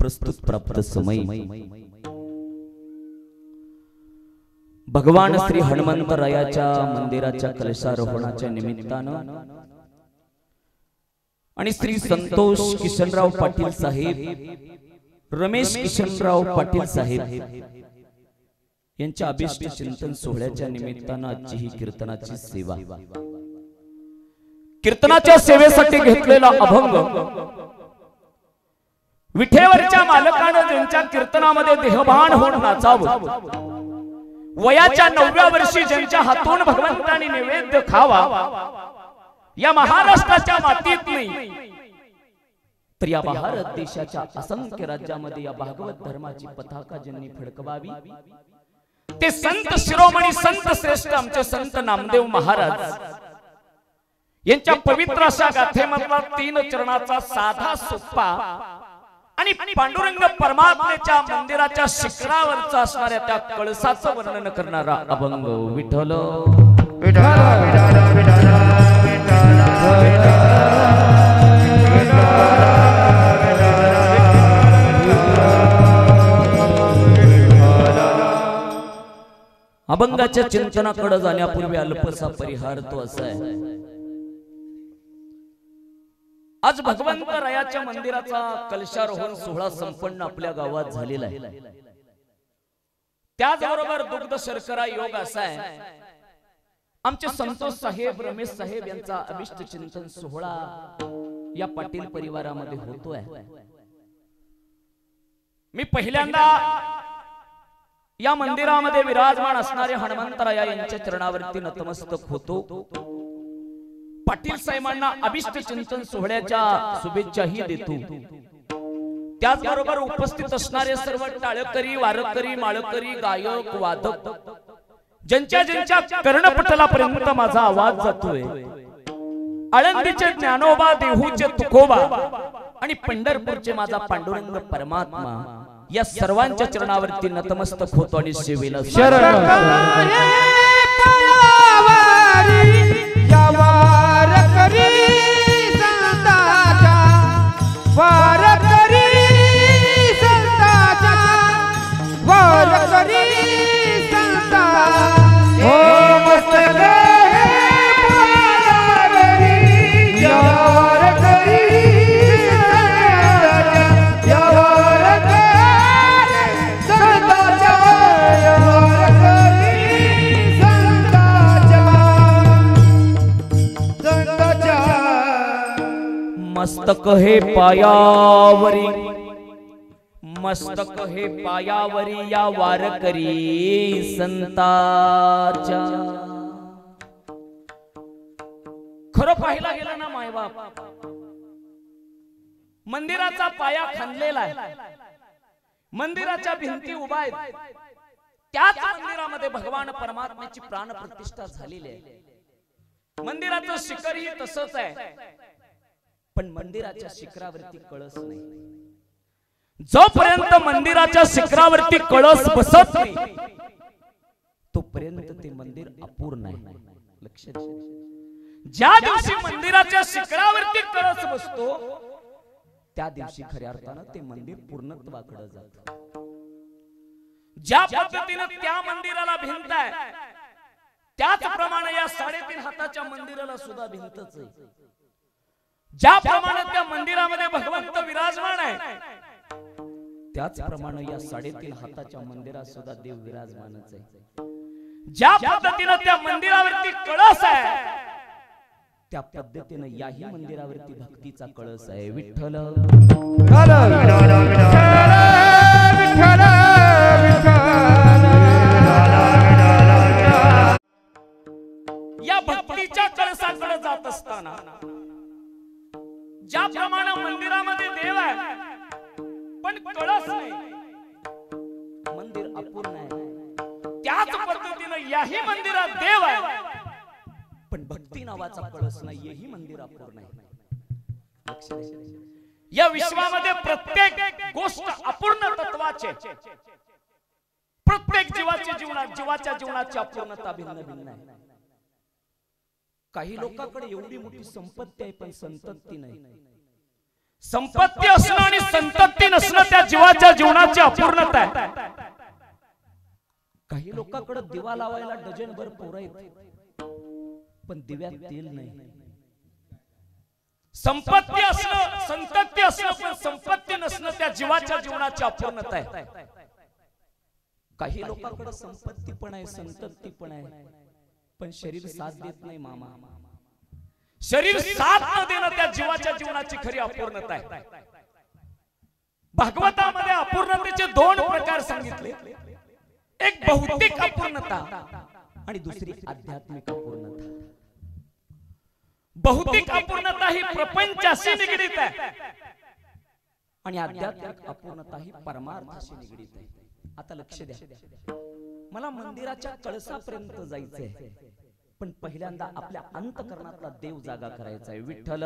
प्रस्तुत प्राप्त समय भगवान श्री हनुमंतरायाच्या मंदिराच्या कलशारोहणाच्या निमित्तानं आणि श्री संतोष किशनराव पाटील साहेब रमेश किशनराव पाटील साहेब यांच्या अभिष्ट चिंतन सोहळ्याच्या निमित्तानं आजची ही कीर्तनाची सेवा कीर्तनाच्या सेवेसाठी घेतलेला अभंग विठेवरच्या मालकानं ज्यांच्या कीर्तनामध्ये देहभान होऊन नाचावं वयाच्या 9व्या वर्षी ज्यांच्या हातून भगवंतांनी नैवेद्य खावा या महाराष्ट्राच्या मातीत नाही तर या भारत देशाच्या असंख्य राज्यामध्ये या भागवत धर्माची पताका ज्यांनी फडकवावी ते संत शिरोमणी संत श्रेष्ठ आमचे संत नामदेव महाराज यांच्या पवित्र अशा गाथेमधला 3 चरणाचा साधा सोपा आणि पांडुरंग परमात्म्याच्या मंदिराच्या शिखरावरचा असणाऱ्या त्या कळसाचं वर्णन करणारा अभंग विठ्ठल अभंगाच्या चिंतनाकडे जाण्यापूर्वी अल्पसा परिहार तो असा आहे आज भगवंत रायाच्या मंदिराचा कलशारोहण सोहळा संपन्न आपल्या गावात झालेला आहे त्याचबरोबर दुग्ध शर्करा योग असा आहे आमचे संतोष साहेब रमेश साहेब यांचा अभिष्ट चिंतन सोहळा या पाटील परिवारामध्ये होतोय मी पहिल्यांदा या मंदिरामध्ये विराजमान असणारे हनुमंतराया यांच्या चरणावरती नतमस्तक होतो पाटील साहेबांना अभिष्ट चिंतन सोहळ्याच्या शुभेच्छाही देतो त्याचबरोबर उपस्थित असणारे सर्व टाळकरी वारकरी माळकरी गायक वादक ज्यांच्या कर्णपटलापर्यंत माझा आवाज जातोय आळंदीचे ज्ञानोबा देहूचे तुकोबा आणि पंढरपूरचे माझा पांडुरंग परमात्मा या सर्वांच्या चरणावरती नतमस्तक होतो आणि सेवेला शरण मस्तक हे पायावरी मस्तक हे पायावरी या वारकरी संताच्या खरं पाहिला गेलं ना मायबाप मंदिराचा पाया खणलेला आहे मंदिराच्या भिंती उभा आहेत त्याच मंदिरामध्ये भगवान परमात्म्याची प्राण प्रतिष्ठा झालेली आहे मंदिराचं शिखर ही तसंच आहे पण मंदिराच्या शिखरावरती कळस नाही जोपर्यंत मंदिराच्या शिखरावरती कळस बसत नाही तोपर्यंत ते मंदिर अपूर्ण आहे लक्षात ज्या दिवशी मंदिराच्या शिखरावरती कळस बसतो त्या दिवशी खऱ्या अर्थानं ते मंदिर पूर्णत्वाकडे जातं ज्या पद्धतीने त्या मंदिराला भिंत आहे त्याचप्रमाणे या 3.5 हाताच्या मंदिराला सुद्धा भिंतच आहे ज्याप्रमाणे त्या मंदिरामध्ये भगवंत विराजमान आहे त्याचप्रमाणे या 3.5 हाताच्या मंदिरात सुद्धा देव विराजमानच आहे ज्या पद्धतीने त्या मंदिरावरती कळस आहे त्या पद्धतीने याही मंदिरावरती भक्तीचा कळस आहे विठ्ठल या भक्तीच्या कळसाकडे जात असताना ज्याप्रमाणे मंदिरामध्ये देव आहे पण कळस नाही मंदिर अपूर्ण आहे त्याच पद्धतीने याही मंदिरात देव आहे पण भक्ती नावाचा कळस नाही यही मंदिर अपूर्ण आहे या विश्वामध्ये प्रत्येक गोष्ट अपूर्ण तत्वाचे प्रत्येक जीवाच्या जीवनाची अपूर्णता भिन्न भिन्न आहे काही लोकांकडे एवढी मोठी संपत्ती आहे पण संतती नाही संपत्ती असणं आणि संतती नसणं त्या जीवाच्या जीवनाची अपूर्णता आहे. काही लोकांकडे दिवा लावायला डझनभर पोरं आहेत, पण दिव्यात तेल नाही. संपत्ती असणं, संतती असणं, पण संपत्ती नसणं त्या जीवाच्या जीवनाची अपूर्णता आहे. काही लोकांकडे संपत्ती पण आहे, संतती पण आहे, पण शरीर साथ देत नाही. मामा, शरीर साथ न देणं त्या जीवाच्या जीवनाची खरी अपूर्णता आहे. भागवतामध्ये अपूर्णतेचे दोन प्रकार सांगितले. एक भौतिक अपूर्णता आणि दुसरी आध्यात्मिक अपूर्णता. भौतिक अपूर्णता ही प्रपंचाशी निगडीत आहे आणि आध्यात्मिक अपूर्णता ही परमार्थाशी निगडीत आहे. आता लक्ष द्या, मला मंदिराच्या कळसापर्यंत जायचंय, पण पहिल्यांदा आपल्या अंतःकरणातला देव जागा करायचा आहे. विठ्ठल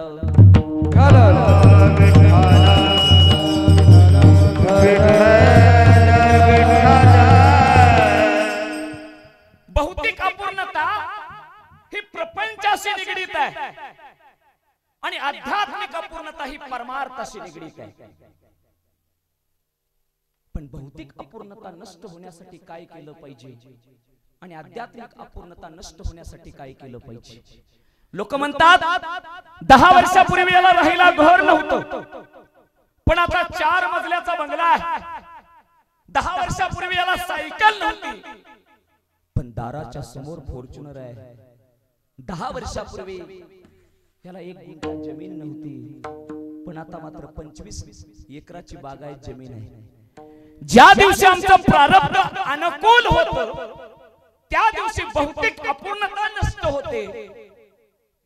भौतिक अपूर्णता ही प्रपंचाशी निगडीत आहे आणि आध्यात्मिक अपूर्णता ही परमार्थाशी निगडीत आहे. पण भौतिक अपूर्णता नष्ट होण्यासाठी काय केलं पाहिजे आणि आध्यात्मिक अपूर्णता नष्ट होण्यासाठी काय केलं पाहिजे? लोक म्हणतात 10 वर्षापूर्वी याला राहायला घर नव्हतं, पण आता 4 मजल्याचा बंगला आहे. 10 वर्षापूर्वी याला सायकल नव्हती, पण दाराच्या समोर फॉर्च्युनर आहे. 10 वर्षापूर्वी याला 1 गुंठा जमीन नव्हती, पण आता मात्र 25 एकराची बागायत जमीन आहे. ज्या दिवशी आमचं प्रारब्ध अनुकूल होतं त्या दिवशी भौतिक अपूर्णता नष्ट होते,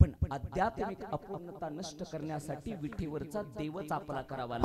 पण आध्यात्मिक अपूर्णता नष्ट करण्यासाठी विठीवरचा देवच आपला करावा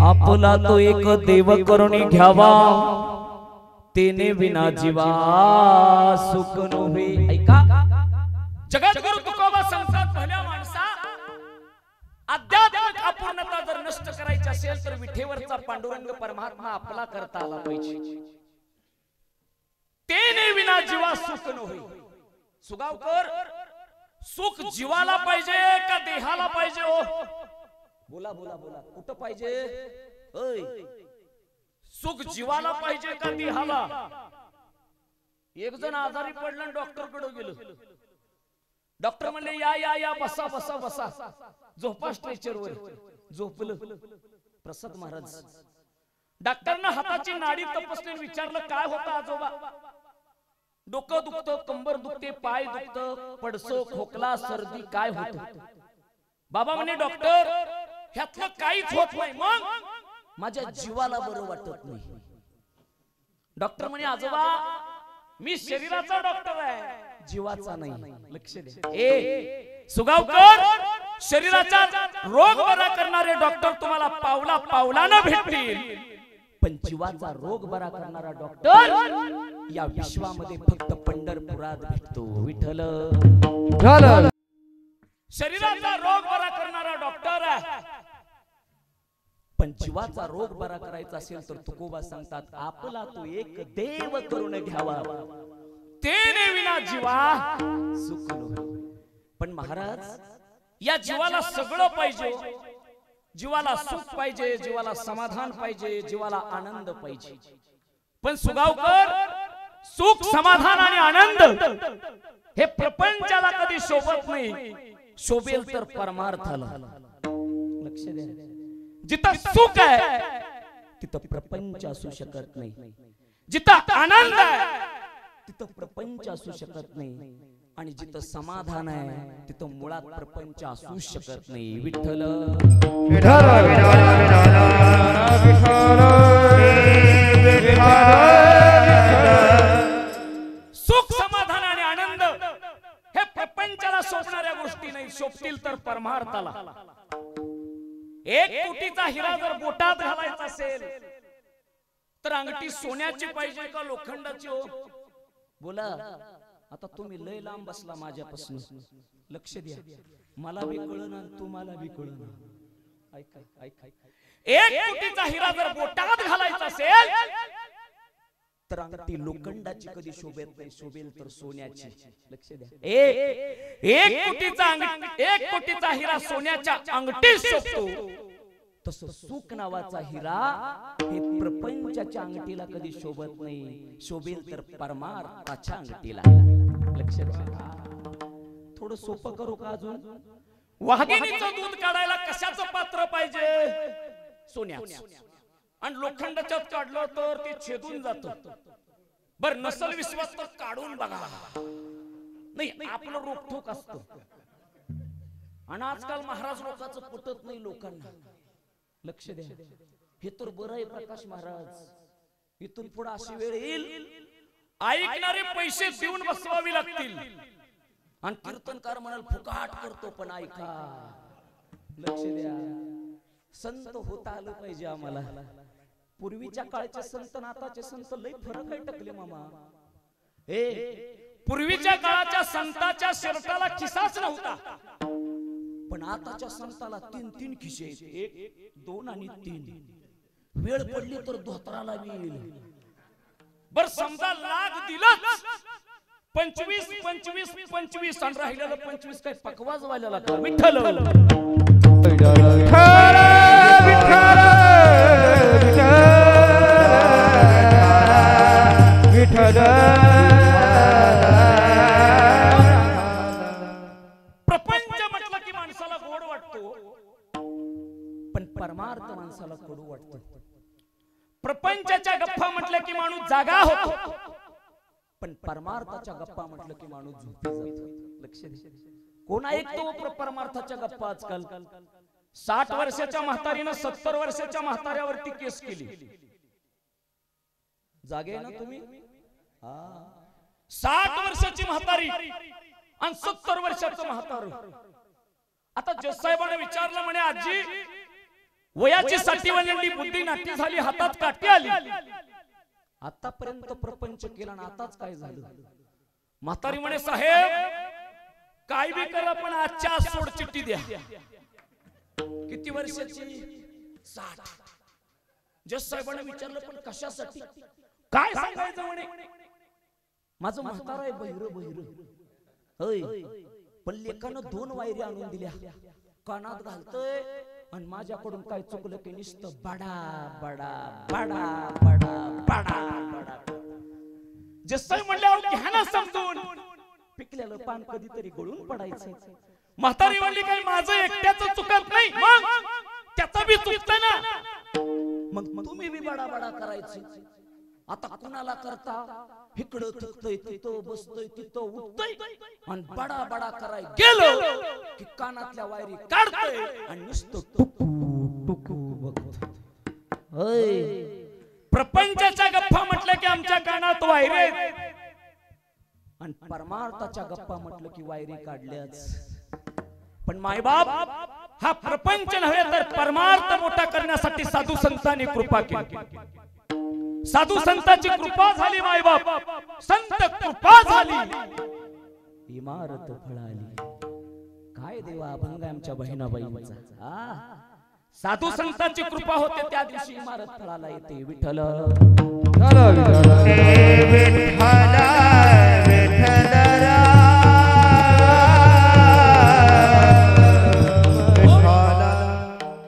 आपला तो एक देव करुणी घ्यावा, तेने विना जीवा सुख नव्हे. ऐका, जगद्गुरु तुकोबा सांगतात, भल्या माणसा आध्यात्मिक अपूर्णता जर नष्ट करायची असेल तर विठेवरचा पांडुरंग परमात्मा आपला करता आला पाहिजे. तेने विना जीवा सुख नव्हे. सुगावकर, सुख जीवाला पाहिजे का देहाला पाहिजे? हो बोला बोला बोला, कुठं पाहिजे? सुख जीवाला पाहिजे का देहाला? एक जण आजारी पडला, डॉक्टर कडे गेलो. डॉक्टर म्हणले या या या, बसा बसा बसा, झोपा स्ट्रेचर वर. झोपलं. प्रसाद महाराज डॉक्टरनं हाताची नाडी तपासली, विचारलं काय होतं आजोबा? डोकं दुखतं, कंबर दुखते, पाय दुखतं, पडसं, खोकला, सर्दी, काय होतं? बाबा म्हणे डॉक्टर ह्यातलं काहीच होत नाही. मग माझ्या जीवाला बरं वाटत नाही. डॉक्टर म्हणे आजोबा मी शरीराचा डॉक्टर आहे, जीवाचा नाही. लक्ष द्या. सुगावकर, शरीराचा रोग बरा करणारे डॉक्टर तुम्हाला पावला पावलानं भेटतील, पण जीवाचा रोग बरा करणारा डॉक्टर या विश्वामध्ये फक्त पंढरपुरात भेटतो. विठ्ठल. शरीराचा रोग बरा करणारा डॉक्टर आहे, पण जीवाचा रोग बरा करायचा असेल तर तुकोबा सांगतात आपला तो एक देव करून घ्यावा, तेने विना जीवा सुख नो. पण महाराज या जीवाला सगळं पाहिजे, जीवाला सुख पाहिजे, जीवाला समाधान पाहिजे, जीवाला आनंद पाहिजे. पण सुगावकर सुख समाधान आणि आनंद हे प्रपंचाला कधी शोभत नाही, शोभेल तर परमार्थाला. लक्ष द्या, जिथं सुख आहे तिथं प्रपंच असू शकत नाही, जिथं आनंद आहे तिथं प्रपंच असू शकत नाही, आणि जिथं समाधान आहे तिथं मुळात प्रपंच असू शकत नाही. विठ्ठल सुख समाधान आणि आनंद हे प्रपंचाला शोभणाऱ्या गोष्टी नाही, शोभतील तर परमार्थाला. एक कोटीचा हिरा जर बोटात घालायचा असेल तर अंगठी सोन्याची पाहिजे का लोखंडाची? हो बोला. आता तुम्ही लय लांब बसला माझ्यापासून, लक्ष द्या, मला बी कळना तुम्हाला बी कळना. ऐका ऐका, एक कोटीचा हिरा जर बोटात घालायचा असेल तर अंगठी लोखंडाची कधी शोभेत नाही, शोभेल तर सोन्याची. लक्ष द्या, एक कोटीचा हिरा सोन्याच्या अंगठीत शोभतो, तसं सुख नावाचा हिरा हे प्रपंचाच्या अंगठीला कधी शोभत नाही, शोभेल तर परमार्थाच्या अंगठीला. लक्ष द्या, थोडं सोपं करू का अजून? वाघिणीचं दूध काढायला कशाचं पात्र पाहिजे? सोन्याचं. आणि लोखंडाच्यात काढलं तर ते छेदून जातं. बर नसल विश्वास तर काढून बघा, नाही आपलं रोखोक असतं. आणि आजकाल महाराज लोकांचं पटत नाही लोकांना. लक्ष द्या, हे तर बरं आहे प्रकाश महाराज, इथून पुढे अशी वेळ येईल ऐकणारे पैसे देऊन बसवावी लागतील, आणि कीर्तनकार म्हणाल फुकाट करतो पण ऐका. लक्ष द्या, संत होता आलं पाहिजे आम्हाला. पूर्वीच्या काळचे संत आणि आताचे संत लय फरक आहे टकले मामा. पूर्वीच्या काळाच्या संताच्या शर्टाला खिसाच नव्हता, पण आताच्या संताला 3-3 खिसे, 1, 2 आणि 3. वेळ पडली तर धोत्राला येईल. बर समजा लाख दिलंच, 25 25 25 आणि राहिलेलं 25 काय पकवाज वाल्याला का? विठ्ठल प्रपंच म्हटलं की माणसाला गोड वाटतो, पण परमार्थ माणसाला कडू वाटतो. प्रपंचाच्या गप्पा म्हटलं की माणूस जागा होतो, पण परमार्थाच्या गप्पा म्हटलं की माणूस झोपी जातो. लक्ष द्या, कोण ऐकतो परमार्थाच्या गप्पा आजकाल? 60 वर्षाच्या म्हातारीनं 70 वर्षाच्या म्हाताऱ्यावरती केस केली. जागे ना तुम्ही? 60 वर्षाची म्हातारी आणि 70 वर्षाचं म्हातार. आता जजसाहेबांना विचारलं, म्हणे आजी वयाची 60 वळली, बुद्धी नाट्य झाली, हातात काठी आली, आतापर्यंत प्रपंच केला ना आताच काय झालं? म्हातारी म्हणे साहेब काय बी करा पण आजच्या सोड चिठ्ठी द्या. किती वर्षाची? 60. जजसाहेबांना विचारलं पण कशासाठी? काय सांगायचं? म्हणे माझं म्हातार आहे बहिर बहिर. होय, पण लेकानं 2 वायरी आणून दिल्या, कानात घालतोय, आणि माझ्याकडून काय चुकलं की नुसतं बडा बडा बडा बडा बडा बडा. जसं म्हणल्यावर घ्या ना समजून, पिकलेलं पान कधीतरी गळून पडायचं. म्हातारी म्हणली काय माझं एकट्याचं चुकत नाही, मग त्याचं बी चुकतं ना, मग तुम्ही बी बडा बडा करायचं. आता कुणाला करता? इकडं थकतोय, तिथं बसतोय, तिथं उठतोय, आणि बडा बडा कराय गेलो की कानातल्या वायरी काढतोय आणि नुसतं टुकू टुकू बघतो. होय, प्रपंचाच्या गप्पा म्हटलं की आमच्या कानात वायरे, आणि परमार्थाच्या गप्पा म्हटलं की वायरी काढल्याच. पण मायबाप हा प्रपंच नव्हे तर परमार्थ मोठा करण्यासाठी साधू संतांनी कृपा केली. साधू संतांची कृपा झाली, मायबाप संत कृपा झाली, इमारत फळाली. काय काय देवा अभंग आमच्या बहिणाबाईंचा. साधू संतांची कृपा होते त्या दिवशी इमारत फळाला येते. विठ्ठल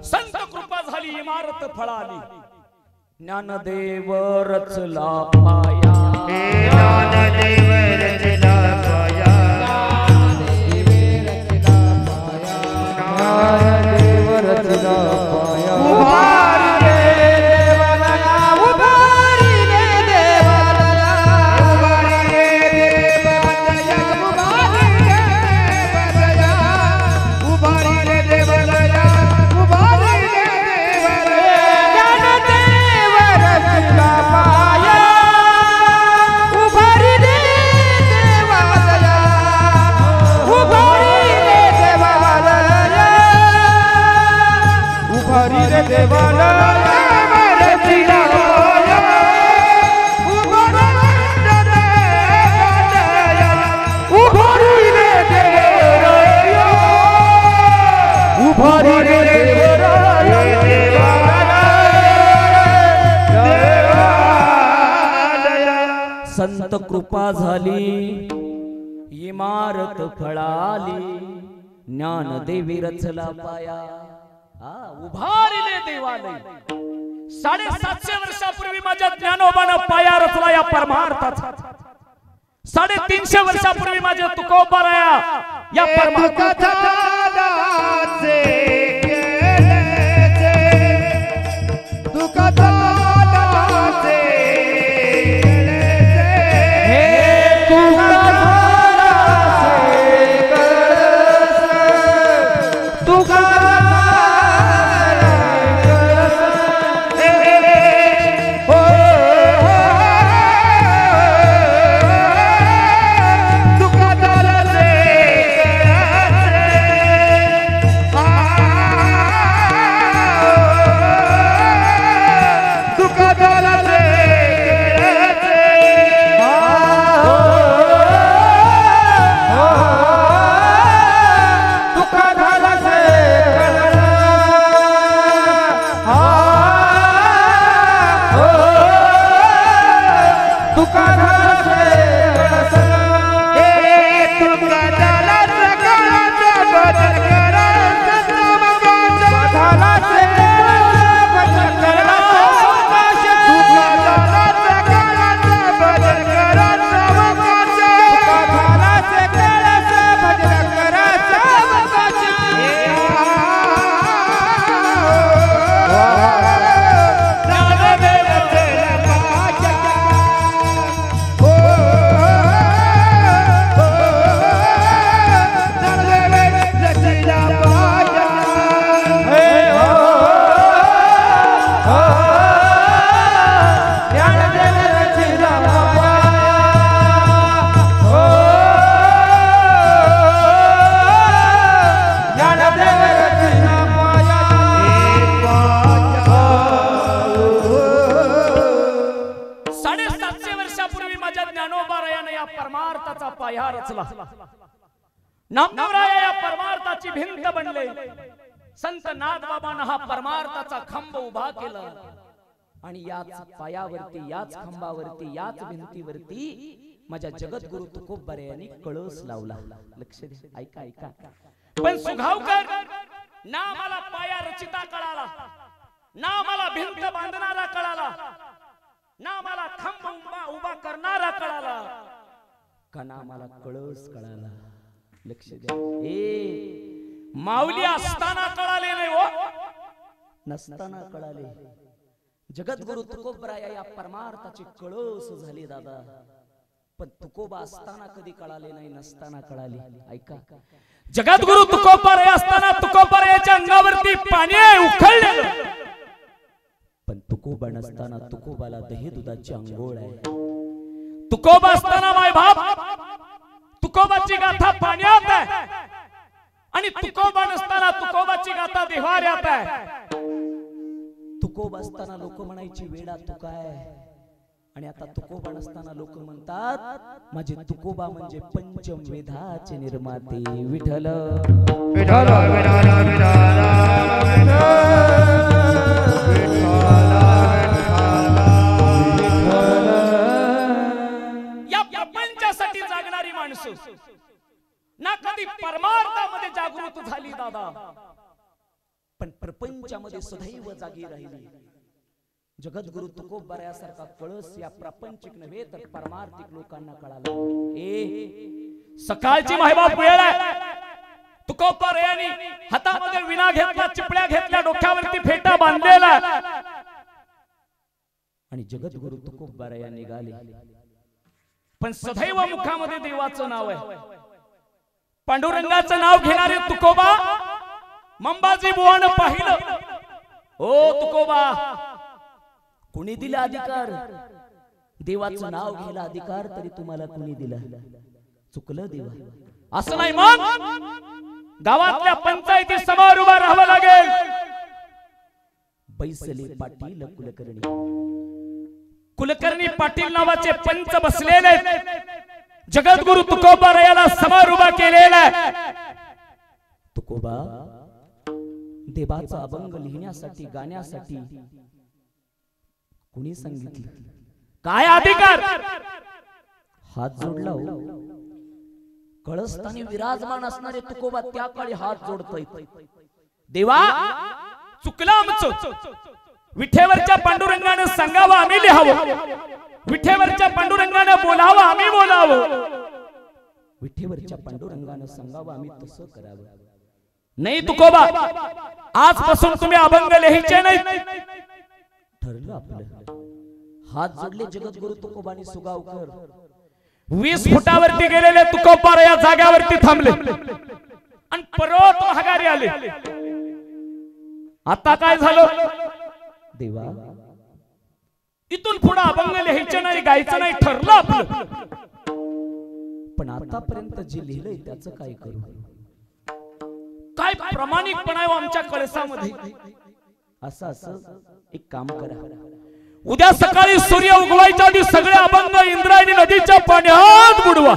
संत कृपा झाली इमारत फळाली. ज्ञानदेव रचला पाया, ज्ञानदेव रचला पाया, ज्ञानदेव रचला पाया. उभारी रे देवालया, उभारी रे देवालया, उभारी रे देवालया, उभारी रे देवालया, उभारी रे देवालया. ज्ञानदेव रचला पाया, उभारी रे देवालया, उभारी रे देवालया, उभारी रे देवालया. रचला पाया, उभारी रे देवालया, उभारी रे देवालया. संत कृपा झाली इमारत फळाली. ज्ञानदेवी रचला पाया, उभारिले देवालय. 750 वर्षापूर्वी माझ्या ज्ञानोबानं पाया रचला या परमार्थाचा. 350 वर्षापूर्वी माझ्या तुकोबाराया या परमार्थाचा. पाया रचला. नामदेवराया या परमार्थाची भिंत बनले. संत नाथबाबांना हा परमार्थाचा खांब उभा केला आणि याच पायावरती, याच खांबावरती, याच भिंतीवरती माझ्या जगद्गुरु तुकोबारायांनी कळस लावला. लक्ष द्या, ऐका ऐका. पण सुघावकर ना मला पाया रचिता कळाला, ना मला भिंत बांधणारा कळाला, ना मला खांब उभा करणारा कळाला, का ना मला कळस कळाला. लक्ष द्या. माऊली असताना कळाले नाही हो, नसताना कळाले. जगद्गुरु तुकोबराया या परमार्थाची कळस झाली दादा. पण तुकोबा असताना कधी कळाले नाही, नसताना कळाले. ऐका. जगद्गुरु तुकोबराया असताना तुकोबरायाच्या अंगावरती पाणी उखळलेलं, पण तुकोबा नसताना तुकोबाला दही दुधाची अंघोळ आहे. तुकोबा असताना माय बाप तुकोबाची गाथा पाण्यात आहे आणि तुकोबा नसताना तुकोबाची गाथा देव्हाऱ्यात आहे. तुकोबा असताना लोक म्हणायची वेडा तुका आहे आणि आता तुकोबा नसताना लोक म्हणतात माझे तुकोबा म्हणजे पंचम वेदाचे निर्माते विठ्ठल विठ्ठल विठ्ठल विठ्ठल या प्रपंचासाठी जागणारी माणसं ना कधी परमार्थामध्ये जागृत झाली दादा, पण प्रपंचामध्ये सदैव जागी राहिली. जगद्गुरु तुकोबारायासारखा कळस या प्रापंचिक नव्हे तर परमार्थिक लोकांना कळाला. सकाळची मायबाप वेळ आहे. तुकोबारायांनी हातामध्ये विणा घेतला, चिपळ्या घेतल्या, डोक्यावरती फेटा बांधलेला आणि जगद्गुरु तुकोबाराया निघाले. पण सदैव मुखामध्ये देवाचं नाव आहे. पांडुरंगाचं नाव घेणारे तुकोबा मंबाजी बुवानं पाहिलं. ओ तुकोबा, कुणी दिला अधिकार? देवाचं नाव घ्यायला अधिकार तरी तुम्हाला कुणी दिला? चुकलं देवा. असं नाही, मग गावातल्या पंचायती समोर उभा राहावं लागेल. बैसले पाटील कुलकर्णी, कुलकर्णी पाटील नावाचे पंच बसलेले जगद्गुरु तुकोबारायाला समोर उभा केलेला. तुकोबा, देवाचा अभंग लिहिण्यासाठी गाण्यासाठी कुणी सांगितलं? काय अधिकार? हात जोडला. कळस्थानी विराजमान असणारे तुकोबा त्या काळी हात जोडतायत. देवा, चुकलं आमचं. विठेवरच्या पांडुरंगाने सांगावं आम्ही लिहावं, विठेवरच्या पांडुरंगाने बोलावं आम्ही बोलावं, विठेवरच्या पांडुरंगाने सांगावं आम्ही तसं करावं. नाही तुकोबा, आजपासून तुम्ही अभंग लिहायचे नाही. ठरलं आपलं. हात जोडले जगद्गुरु तुकोबानी सुगावकर. 20 फुटावरती गेलेले तुकोबार या जाग्यावरती थांबले आणि परत माघारी आले. आता काय झालं? देवा, इथून पुढे अभंग लिहायचे नाही, गायचं नाही, ठरलं आपलं. पण आतापर्यंत जे लिहिलंय त्याचं काय करू? काय प्रामाणिकपणा आहे आमच्या कळसामध्ये? असं एक काम करा, उद्या सकाळी सूर्य उगवायच्या आधी सगळे अभंग इंद्रायणी नदीच्या पाण्यात बुडवा.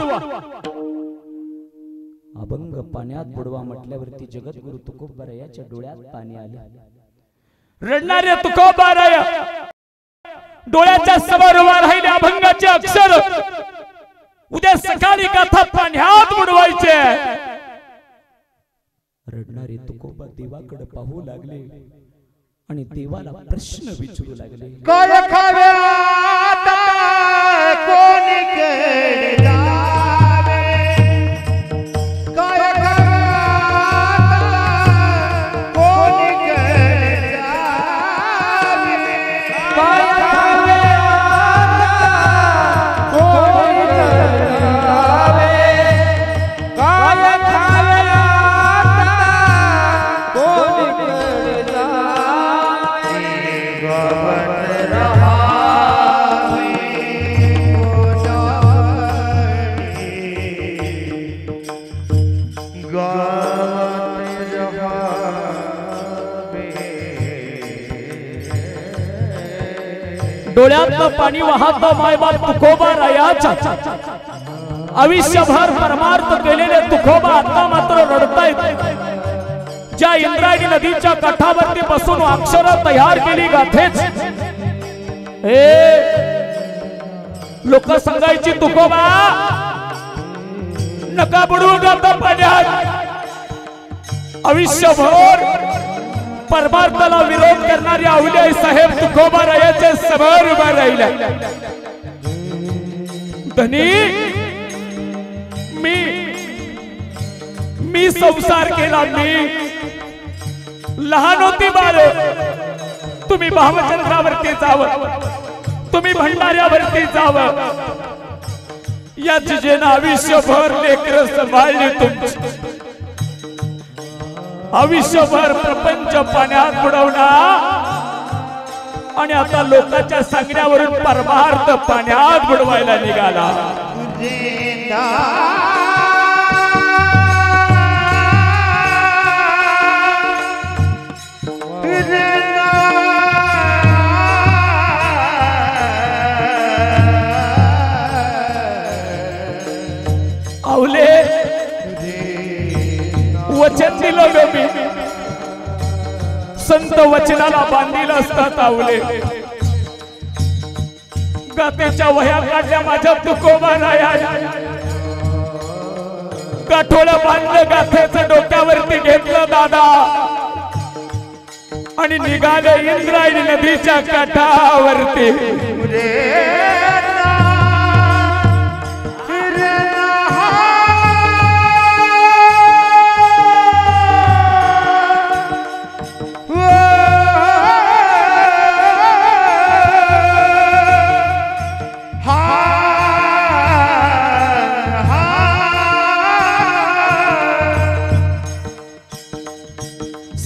अभंग पाण्यात बुडवा म्हटल्यावरती जगद्गुरु तुकोबारायाच्या डोळ्यात पाणी आले. रडणारे तुकोबाराया डोळ्याच्या समोर उभा राहिले. अभंगाचे अक्षर उद्या सकाळी गाथा पाण्यात बुडवायचे. रडणारे तुकोबा देवाकडे पाहू लागले आणि देवाला प्रश्न विचारू लागले. काय खावे आता कोणीकडे जावे? काय खावे आता कोणीकडे जावे? काय खावे आता कोणीकडे जावे? काय खावे आता कोणीकडे जावे? गावत रहावे गावत रहावे. डोळ्यातलं पाणी वाहतं मायबाप तुकोबारायाच्या. आयुष्यभर परमार्थ केलेले तुकोबा आता मात्र रडतायत. ज्या इंद्रायणी नदीच्या काठावरती बसून अक्षर तयार केली गाथेच, लोक सांगायची तुकोबा नका बुडवू गाथा पाण्यात. आयुष्यभर परमार्थाला विरोध करणारी अवलिया साहेब तुकोबारायाच्या समोर उभा राहिल्या. धनी, मी संसार केला, मी लहान होती बाळ. तुम्ही भावचंद्रावरती जावं, तुम्ही भंडाऱ्यावरती जावं. या जिजेनं आयुष्यभर लेकरं सांभाळली तुमची. आयुष्यभर प्रपंच पाण्यात बुडवणार आणि आता लोकांच्या सांगण्यावरून परमार्थ पाण्यात बुडवायला निघाला. संत वचनाला बांधील असता तावले गातेच्या वह्या काढल्या माझ्या तुकोबाला गाठोडं बांधलं गाथेचं डोक्यावरती घेतलं दादा आणि निघाले इंद्रायणी नदीच्या काठावरती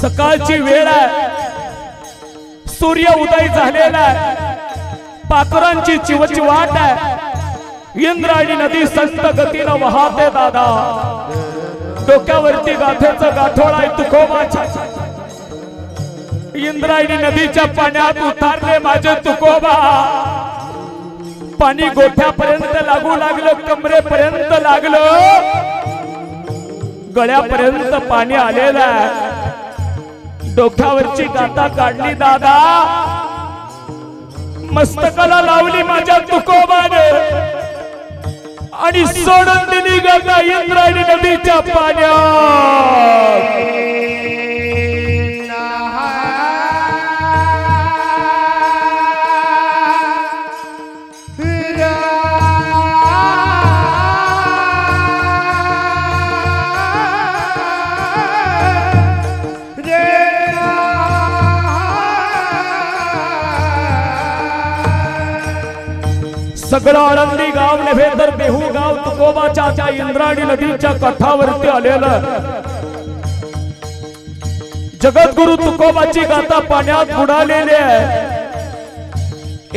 सकाळची वेळ आहे सूर्य उदय झालेला आहे पाखरांची चिवचिवाट आहे इंद्रायणी नदी संत गतीनं वाहते दादा डोक्यावरती गाथेचं गाठोडा आहे तुकोबाच्या इंद्रायणी नदीच्या पाण्यात उतारले माझे तुकोबा पाणी गोठ्यापर्यंत लागू लागलं कमरेपर्यंत लागलं गळ्यापर्यंत पाणी आलेलं आहे डोक्यावरची गाथा काढली दादा मस्तकाला लावली माझ्या तुकोबाने आणि सोडून दिली गाथा इंद्रायणी नदीच्या पाण्यात सगळं आळंदी गाव नव्हे तर देहू गाव तुकोबाच्या त्या इंद्रायणी नदीच्या काठावरती आलेलं जगद्गुरु तुकोबाची गाथा पाण्यात बुडालेली आहे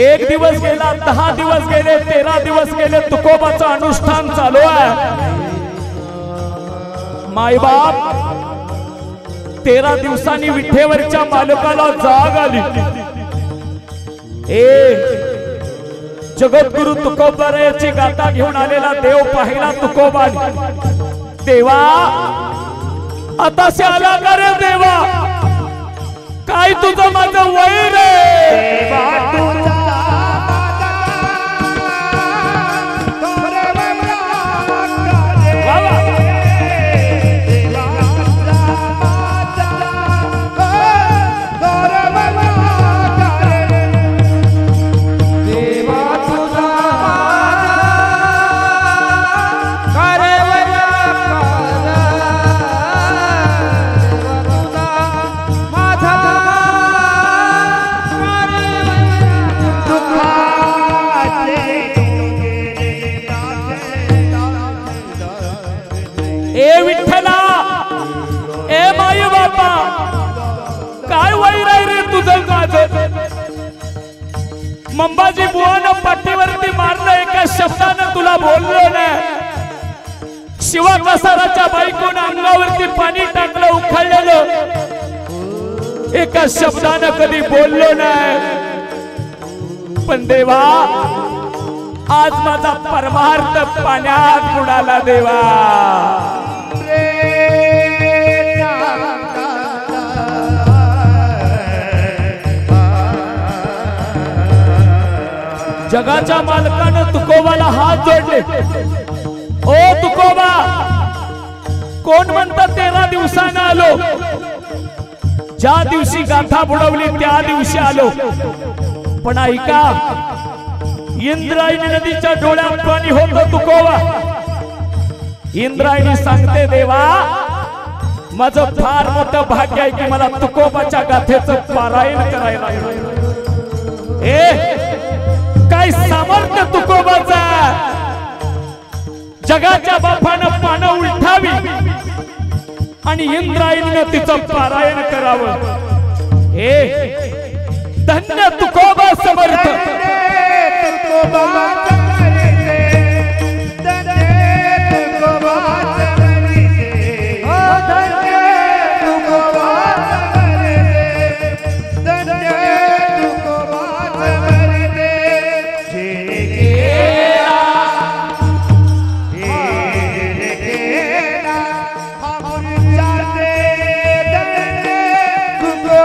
एक दिवस गेला 10 दिवस गेले 13 दिवस गेले तुकोबाचं अनुष्ठान चालू आहे मायबाप 13 दिवसांनी विठेवरच्या मालकाला जाग आली जगद्गुरु तुकोबाची गाथा घेऊन आलेला देव पाहिला तुकोबा देवा आता आला का रे देवा काय तुझं माझं वैर मंबाजी बुवानं पाठीवरती मारलं एका शब्दानं तुला बोललो नाही शिवा कसाराच्या बायकोनं अंगावरती पाणी टाकलं उखळलेलं एका शब्दानं कधी बोललो नाही पण देवा आज माझा परमार्थ पाण्यात बुडाला देवा जगाच्या मालकानं तुकोबाला हात जोडले ओ तुकोबा कोण म्हणतात 13 दिवसानं आलो ज्या दिवशी गाथा बुडवली त्या दिवशी आलो पण ऐका इंद्रायणी नदीच्या डोळ्यात पाणी होतं तुकोबा इंद्रायणी सांगते देवा माझं फार मोठं भाग्य आहे की मला तुकोबाच्या गाथेचं पारायण करायला काय सामर्थ्य तुकोबाचा जगाच्या बापानं पानं उलटावी आणि इंद्रायणीनं तिचं पारायण करावं धन्य तुकोबा समर्थ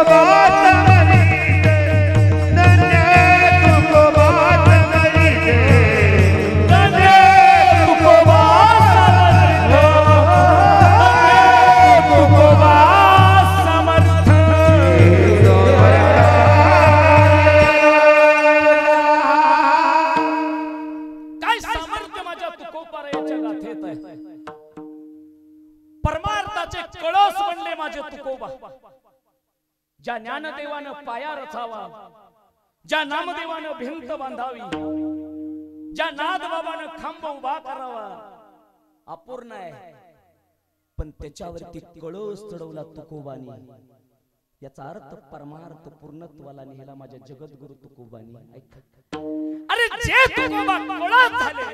Bye. तुकोबा, ज्या ज्ञानदेवानं पाया रचावा, ज्या नामदेवानं भिंत बांधावी, ज्या नादबाबानं खांब उभा करावा, अपूर्ण आहे पण त्याच्यावरती कळस चढवला तुकोबानी. याचा अर्थ परमार्थ पूर्णत्वाला नेला माझ्या जगद्गुरु तुकोबानी. अरे जे तुकोबा कळस झाले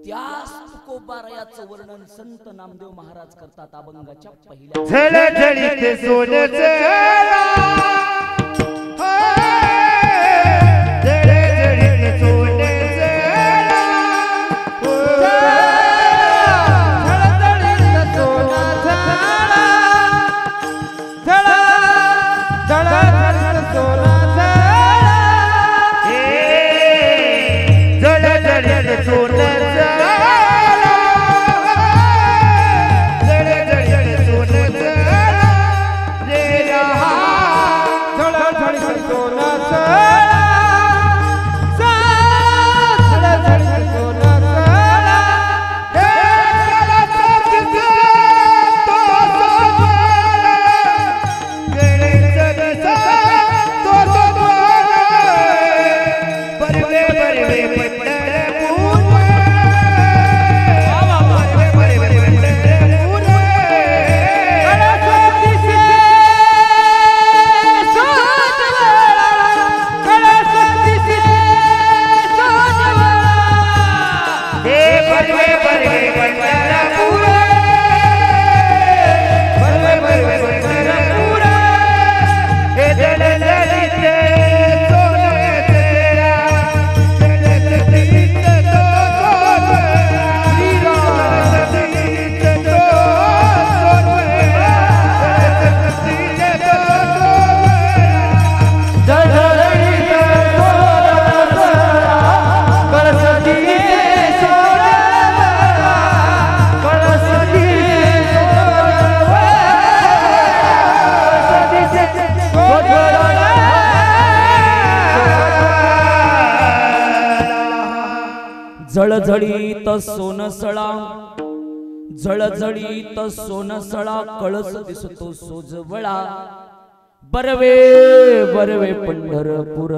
त्याच तुकोबारायाचं वर्णन संत नामदेव महाराज करतात अभंगाच्या पहिल्या. झळझळीत सोन्याचं झळझळीत सोन्याचं झळझळीत सोन्याचं झळझळीत सोन्याचं झळझळीत सोन्याचं झळझळीत सोनसळा, झळझळीत सोनसळा, कळस दिसतो सोजवळा, बरवे बरवे पंढरपूर,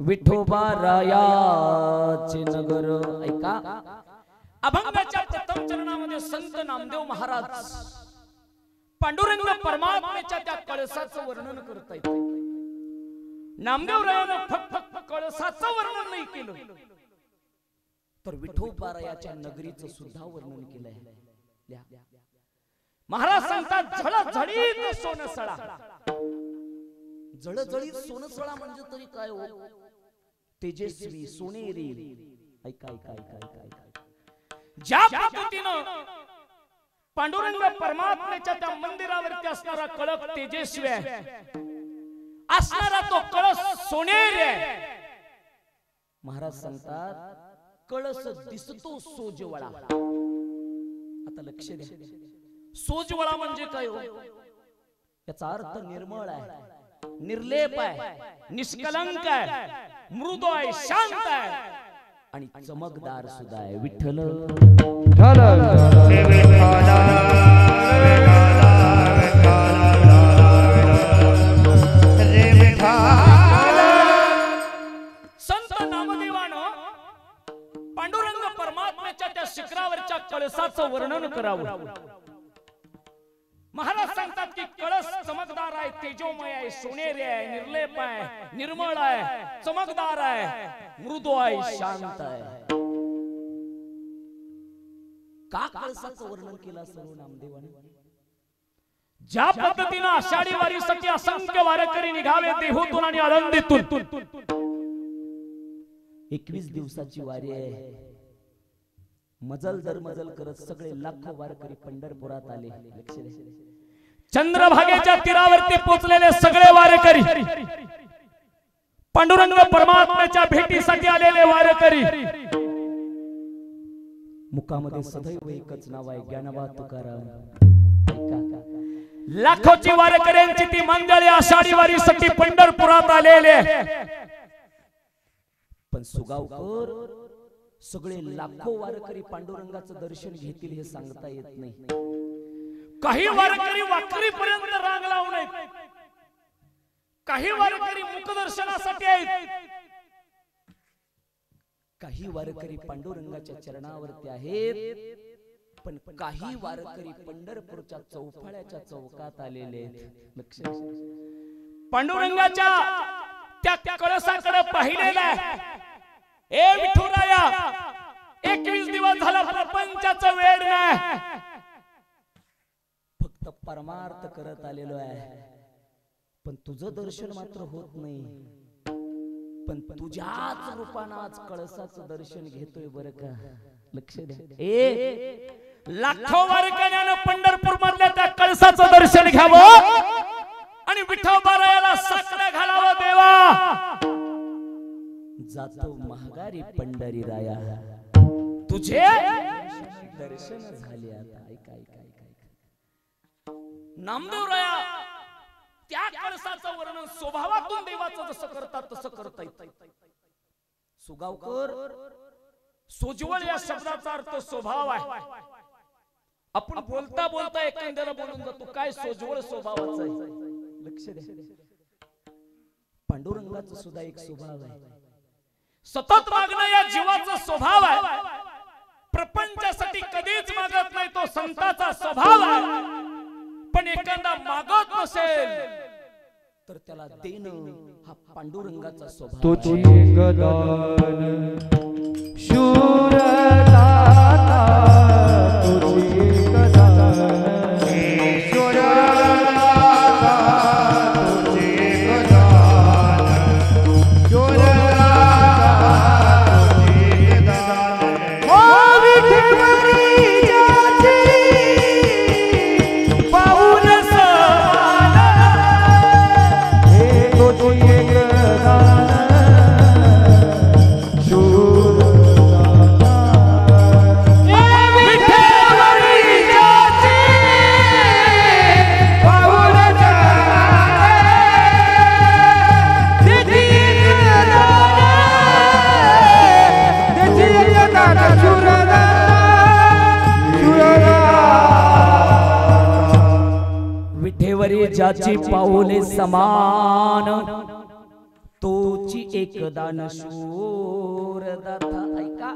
विठोबा रायाचे नगर. ऐका, अभंगाच्या प्रथम चरणामध्ये संत नामदेव महाराज पांडुरंग परमात्म्याच्या त्या कळसाचं वर्णन करत आहेत. नामदेव रायानं फक्त कळसाचं वर्णन नाही केलं तर विठोबारायाच्या नगरीचं सुद्धा वर्णन केलंय. महाराज सांगतात झळझळीत सोनसळा. झळझळीत सोनसळा म्हणजे तरी काय हो? तेजस्वी सोनेरी. ऐका ऐका ऐका ऐका ऐका. ज्या पद्धतीनं पांडुरंग परमात्म्याच्या त्या मंदिरावरती असणारा कळस तेजस्वी आहे, असणारा तो कळस सोनेरी आहे. महाराज सांगतात कळस दिसतो सोजवळा. आता लक्ष द्या, सोजवळा म्हणजे काय हो? याचा अर्थ निर्मळ आहे, निर्लेप आहे, निष्कलंक आहे, मृदू आहे, शांत आहे आणि चमकदार सुद्धा आहे. विठ्ठल संत नामदेवानं पांडुरंग परमात्म्याच्या त्या शिखरावरच्या कळसाचं वर्णन करावं. महाराज सांगतात की कळस चमकदार आहे, तेजोमय आहे, सोनेरी आहे, निर्लेप आहे, निर्मळ आहे, चमकदार आहे, मृदू आहे, शांत आहे. का कळसाचं वर्णन केलं सर्व नामदेवाने? ज्या पद्धतीनं आषाढी वारीसाठी असंख्य वारकरी निघाले देहूतून आणि आळंदीतून. 21 दिवसाची वारी आहे. मजल दर मजल करत सगळे लाखो वारकरी पंढरपुरात आले. चंद्रभागेच्या तीरावरती पोहोचलेले सगळे वारकरी, पांडुरंग परमात्म्याच्या भेटीसाठी आलेले वारकरी. मुखामध्ये सदैव एकच नाव आहे, ज्ञानोबा तुकाराम. लाखोची वारकऱ्यांची ती मंडळी आषाढी वारीसाठी पंढरपुरात आलेले. पण सुगावकर सगळे लाखो वारकरी पांडुरंगाचं दर्शन घेतील हे सांगता येत नाही. काही वारकरी वाकरीपर्यंत रांग लावून आहेत, काही वारकरी मुखदर्शनासाठी आहेत, काही वारकरी पांडुरंगाच्या चरणावरती आहेत, पण काही वारकरी पंढरपूरच्या चौफाळ्याच्या चौकात आलेले आहेत. लक्ष, पांडुरंगाच्या त्या कळसाकडे पाहिलेला आहे. ए विठुराया, 21 दिवस झाला प्रपंचाचा वेळ नाही, फक्त परमार्थ करत आलेलो आहे, पण तुझं दर्शन मात्र होत नाही. पण तुझ्याच रूपानं आज कळसाचं दर्शन घेतोय बरं का. लक्ष द्या. लाखो वारकऱ्यानं पंढरपूर मधल्या त्या कळसाचं दर्शन घ्यावं आणि विठोबारायाला साकडं घालावं. देवा जातो महागारी पंढरी राया, तुझे दर्शन झाले आता. ऐका ऐका ऐका. नामदेव राया त्या कळसाचं वर्णन स्वभावातून देवाचं जसं करतात तसं करता येतं. सुगावकर, सोज्वळ या शब्दाचा अर्थ स्वभाव आहे. आपण बोलता बोलता एखाद्याला बोलून जातो काय सोज्वळ स्वभावाचा आहे. लक्ष द्या. पांडुरंगाचा सुद्धा एक स्वभाव आहे. सतत मागणं या जीवाचा स्वभाव आहे. प्रपंचासाठी कधीच मागत नाही, तो संताचा स्वभाव आहे. पण एखादा मागत नसेल तर त्याला देणं हा पांडुरंगाचा स्वभाव. तुझी गदान शूरदाता, तुझी गदान शूरदाता, तुझी गदान शूरदाता, तुझी गदान. ओ विठुराई जाती पाऊल समान, हे तुझी गदान ज्याची पाऊले समान, तोची एकदान शूरदाता. ऐका,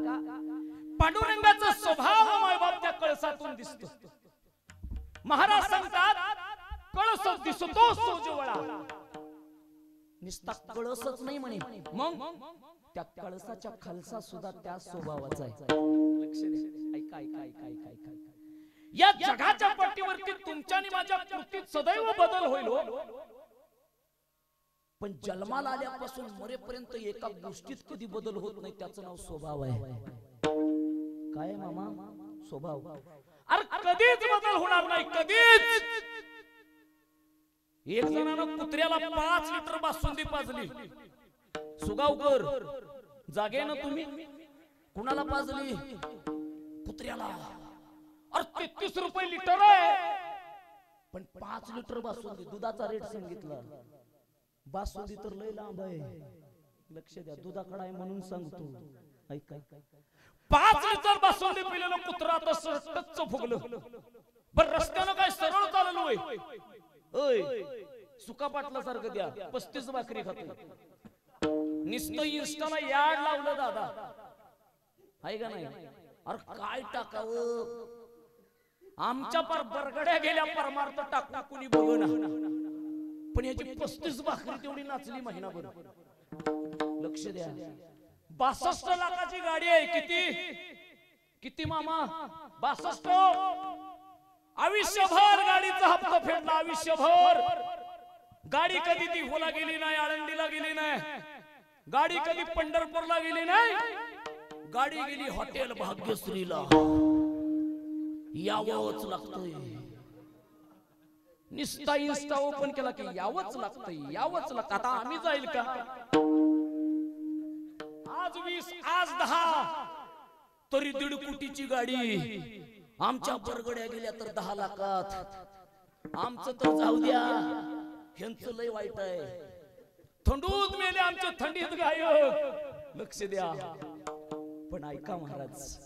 पांडुरंगाचा स्वभाव मायबाप त्या कळसातून दिसतो. महाराज सांगतात कळस दिसतो सोजवळा. निस्ता कळसच नाही म्हणे, मग त्या कळसाच्या खालसा सुद्धा त्या स्वभावाचा आहे. लक्ष द्या. ऐका ऐका ऐका ऐका ऐका. या जगाच्या पट्टीवरती तुमच्या आणि माझ्या कृतीत सदैव बदल होईल, पण जन्माला आल्यापासून मरेपर्यंत एका गोष्टीत कधी बदल होत नाही, त्याचं नाव स्वभाव आहे. काय मामा? स्वभाव. अरे कधीच बदल होणार नाही, कधीच. एक जणानं कुत्र्याला 5 लिटर बासुंदी पाजली. सुगावकर, जागे ना तुम्ही? कुणाला पाजली? कुत्र्याला. अरे 33 रुपये लिटर आहे, पण 5 लिटर बासुंदी. दुधाचा रेट सांगितला, बासुंदी तर लय लांब आहे. लक्ष द्या, दुधाकडे आहे म्हणून सांगतो. ऐका, 5 लिटर बासुंदी पिलेलं कुत्रा आता सरटच फुगलं. बर रस्त्यानं काय सरळ चाललो होय? ओय सुका पाटला सारखं द्या, 35 भाकरी खातो. निस्तं इन्स्टाला याड लावलं दादा, आहे का नाही? अरे काय टाकावं? आमच्या पर बरगड्या गेल्या परमार्थ टाकू कुणी बघना, पण याची 35 भाकरी तेवढी नाचली महिनाभर. लक्ष द्या, 62 लाखाची गाडी आहे. किती मामा? 62. आयुष्यभर गाडीचा हप्ता फेडला, आयुष्यभर. गाडी कधी ती होला गेली नाही, आळंदीला गेली नाही, गाडी कधी पंढरपूरला गेली नाही, गाडी गेली हॉटेल भाग्यश्रीला. यावंच लागतंय. निस्ता इन्स्टा ओपन केला की यावंच लागतंय, यावंच लागतं. आता आम्ही जाईल का? आज 20, आज 10, तरी 1.5 कोटीची गाडी. आमच्या बरगड्या गेल्या तर 10 लाखात. आमचं तर जाऊ द्या, ह्यांचं लय वाईट आहे. थंडूत मेले आमचे, थंडीत गायब. लक्ष द्या. पण ऐका महाराज,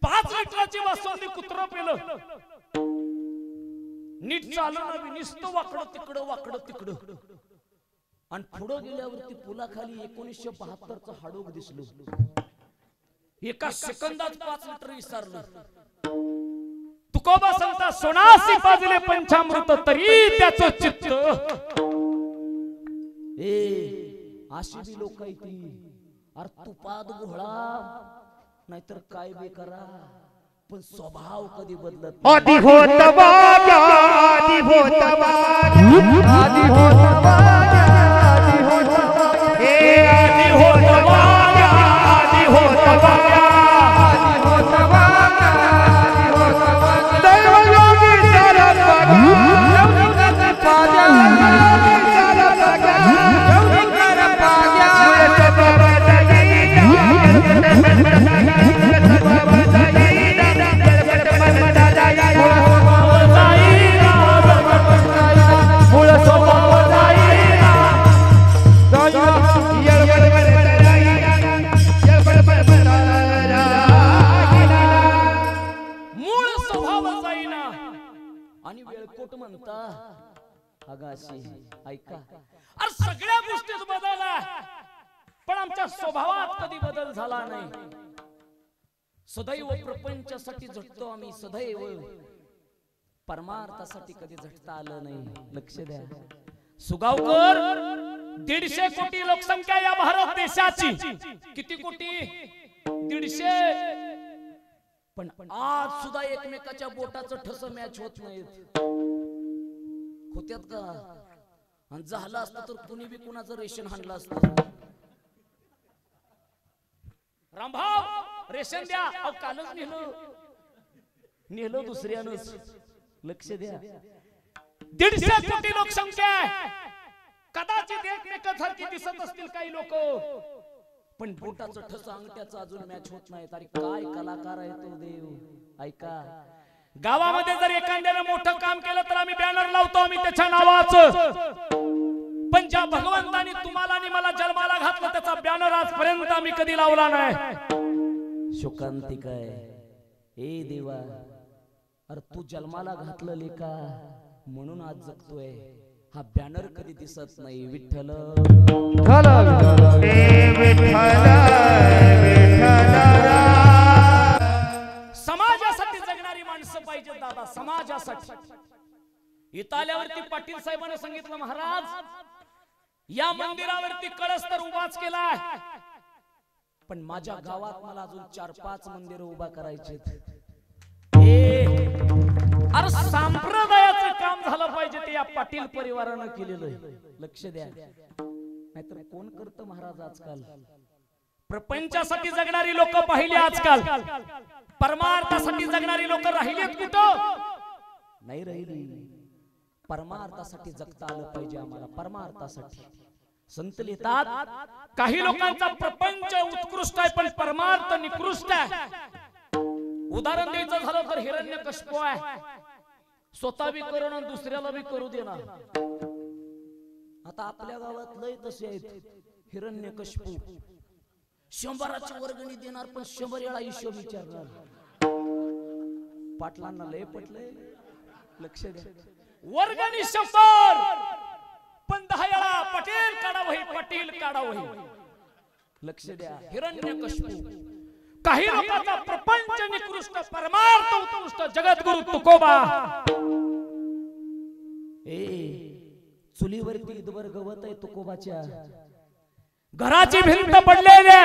5 लिटरची बासुंदी कुत्रं पेलं. नीट चालणार नुसतं वाकडं तिकडं आणि पुढं गेल्यावरती पुलाखाली 1972चं हाडोग दिसलो. एका सेकंदात 5 लिटर विसरलं. तुकोबा सांगता सोनासी पाजले पंचामृत तरी त्याचं चित्त. अशी बी लोक आहे ती. अरे तुपात घोळा नाहीतर काय बी करा पण स्वभाव कधी बदलत आदि होत वाग्या आदि होत वाग्या आदि होत वाग्या आदि होत वाग्या हे आदि होत वाग्या आदि होत वाग्या आदि होत वाग्या आदि होत वाग्या दैवयोगी सारा पाग्या पाग्या सारा पाग्या योगी कर पाग्या ऐका. अरे सगळ्या गोष्टीत बदलला पण आमच्या स्वभावात कधी बदल झाला नाही. सदैव प्रपंचासाठी झटतो आम्ही, सदैव परमार्थासाठी कधी झटता आलं नाही. लक्ष द्या सुगावकर. 150 कोटी लोकसंख्या या भारत देशाची. किती कोटी? 150. पण आज सुद्धा एकमेकाच्या बोटाचं ठस मॅच होत नाहीत. होत्यात का? आणि झालं असतं तर कुणी बी कुणाचं रेशन हाणलं असतं. रामभाव रेशन द्या. अहो कालच नेलो दुसऱ्यानंच. लक्ष द्या 150 कोटी लोकसंख्या आहे. कदाचित एकमेकांसारखी दिसत असतील काही लोक पण बोटाचं ठस अंगठ्याचं अजून मॅच होत नाही. अरे काय कलाकार आहे तो देव. ऐका गावामध्ये जर एखाद्याने मोठं काम केलं तर आम्ही बॅनर लावतो आम्ही त्याच्या नावाचं. पण ज्या भगवंतानी तुम्हाला आणि मला जन्माला घातलं त्याचा बॅनर आजपर्यंत आम्ही कधी लावला नाही. शोकांतिक आहे. ए देवा अरे तू जन्माला घातलं लेका म्हणून आज जगतोय. हा बॅनर कधी दिसत नाही. विठ्ठल समाजासाठी जगणारी माणसं पाहिजे दादा. समाजासाठी. इथं आल्यावरती पाटील साहेबांनी सांगितलं महाराज या मंदिरावरती कळस तर उभाच केलाय पण माझ्या गावात मला अजून 4-5 मंदिर उभा करायचे. अरे संप्रदायाचं काम झालं पाहिजे ते या पाटील परिवारानं केलेलं आहे. लक्ष द्या नाहीतर कोण करतं महाराज आजकाल. प्रपंचासाठी जगणारी लोक पाहिली आजकाल. परमार्थासाठी जगणारी लोक राहिलीत कुठं? नाही राहिली. परमार्थासाठी जगता आलं पाहिजे आम्हाला. परमार्थासाठी. संत लिहितात काही लोकांचा प्रपंच उत्कृष्ट आहे पण परमार्थ निकृष्ट आहे. उदाहरण द्यायचं झालं तर हिरण्यकश्यप आहे. स्वतः बी करून आणि दुसऱ्याला बी करू देणार. आता आपल्या गावात लय तसे आहेत. हिरण्यकश्यप 100ची वर्गणी देणार पण 100 वेळा हिशोब विचारणार. पाटलांना लय पटलंय. लक्ष द्या वर्गणी 100 पण 10 वेळा पटेल काढा वही पटेल काढा वही. लक्ष द्या हिरण्यकश्यप. काही लोकांचा प्रपंच निकृष्ट परमार्थ उत्कृष्ट. जगद्गुरु तुकोबा चुलीवरती ईदवर गवत आहे तुकोबाच्या. घराची भिंत पडलेली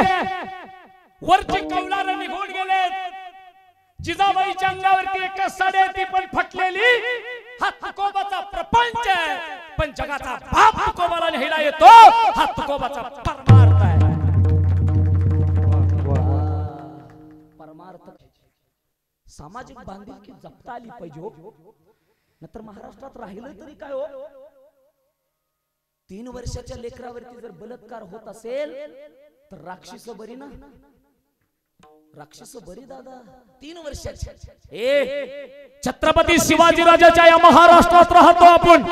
वरची कौलार निघून गेले. जिजाबाईच्या अंगावरती एकच साडी आहे ती पण फटलेली. हा तुकोबाचा प्रपंच आहे पण जगाचा बाप तुकोबाला लिहिला येतो. हा तुकोबाचा परमार्थ आहे. परमार्थ सामाजिक बांधिलकी जपता आली पाहिजे हो. नंतर महाराष्ट्रात राहिलं तरी काय हो. 3 वर्षाच्या लेकरावरती जर बलात्कार होत असेल तर राक्षस बरी ना. राक्षस बरी दादा. 3 वर्षाच्या. छत्रपती शिवाजी राजाच्या या महाराष्ट्रात राहतो आपण.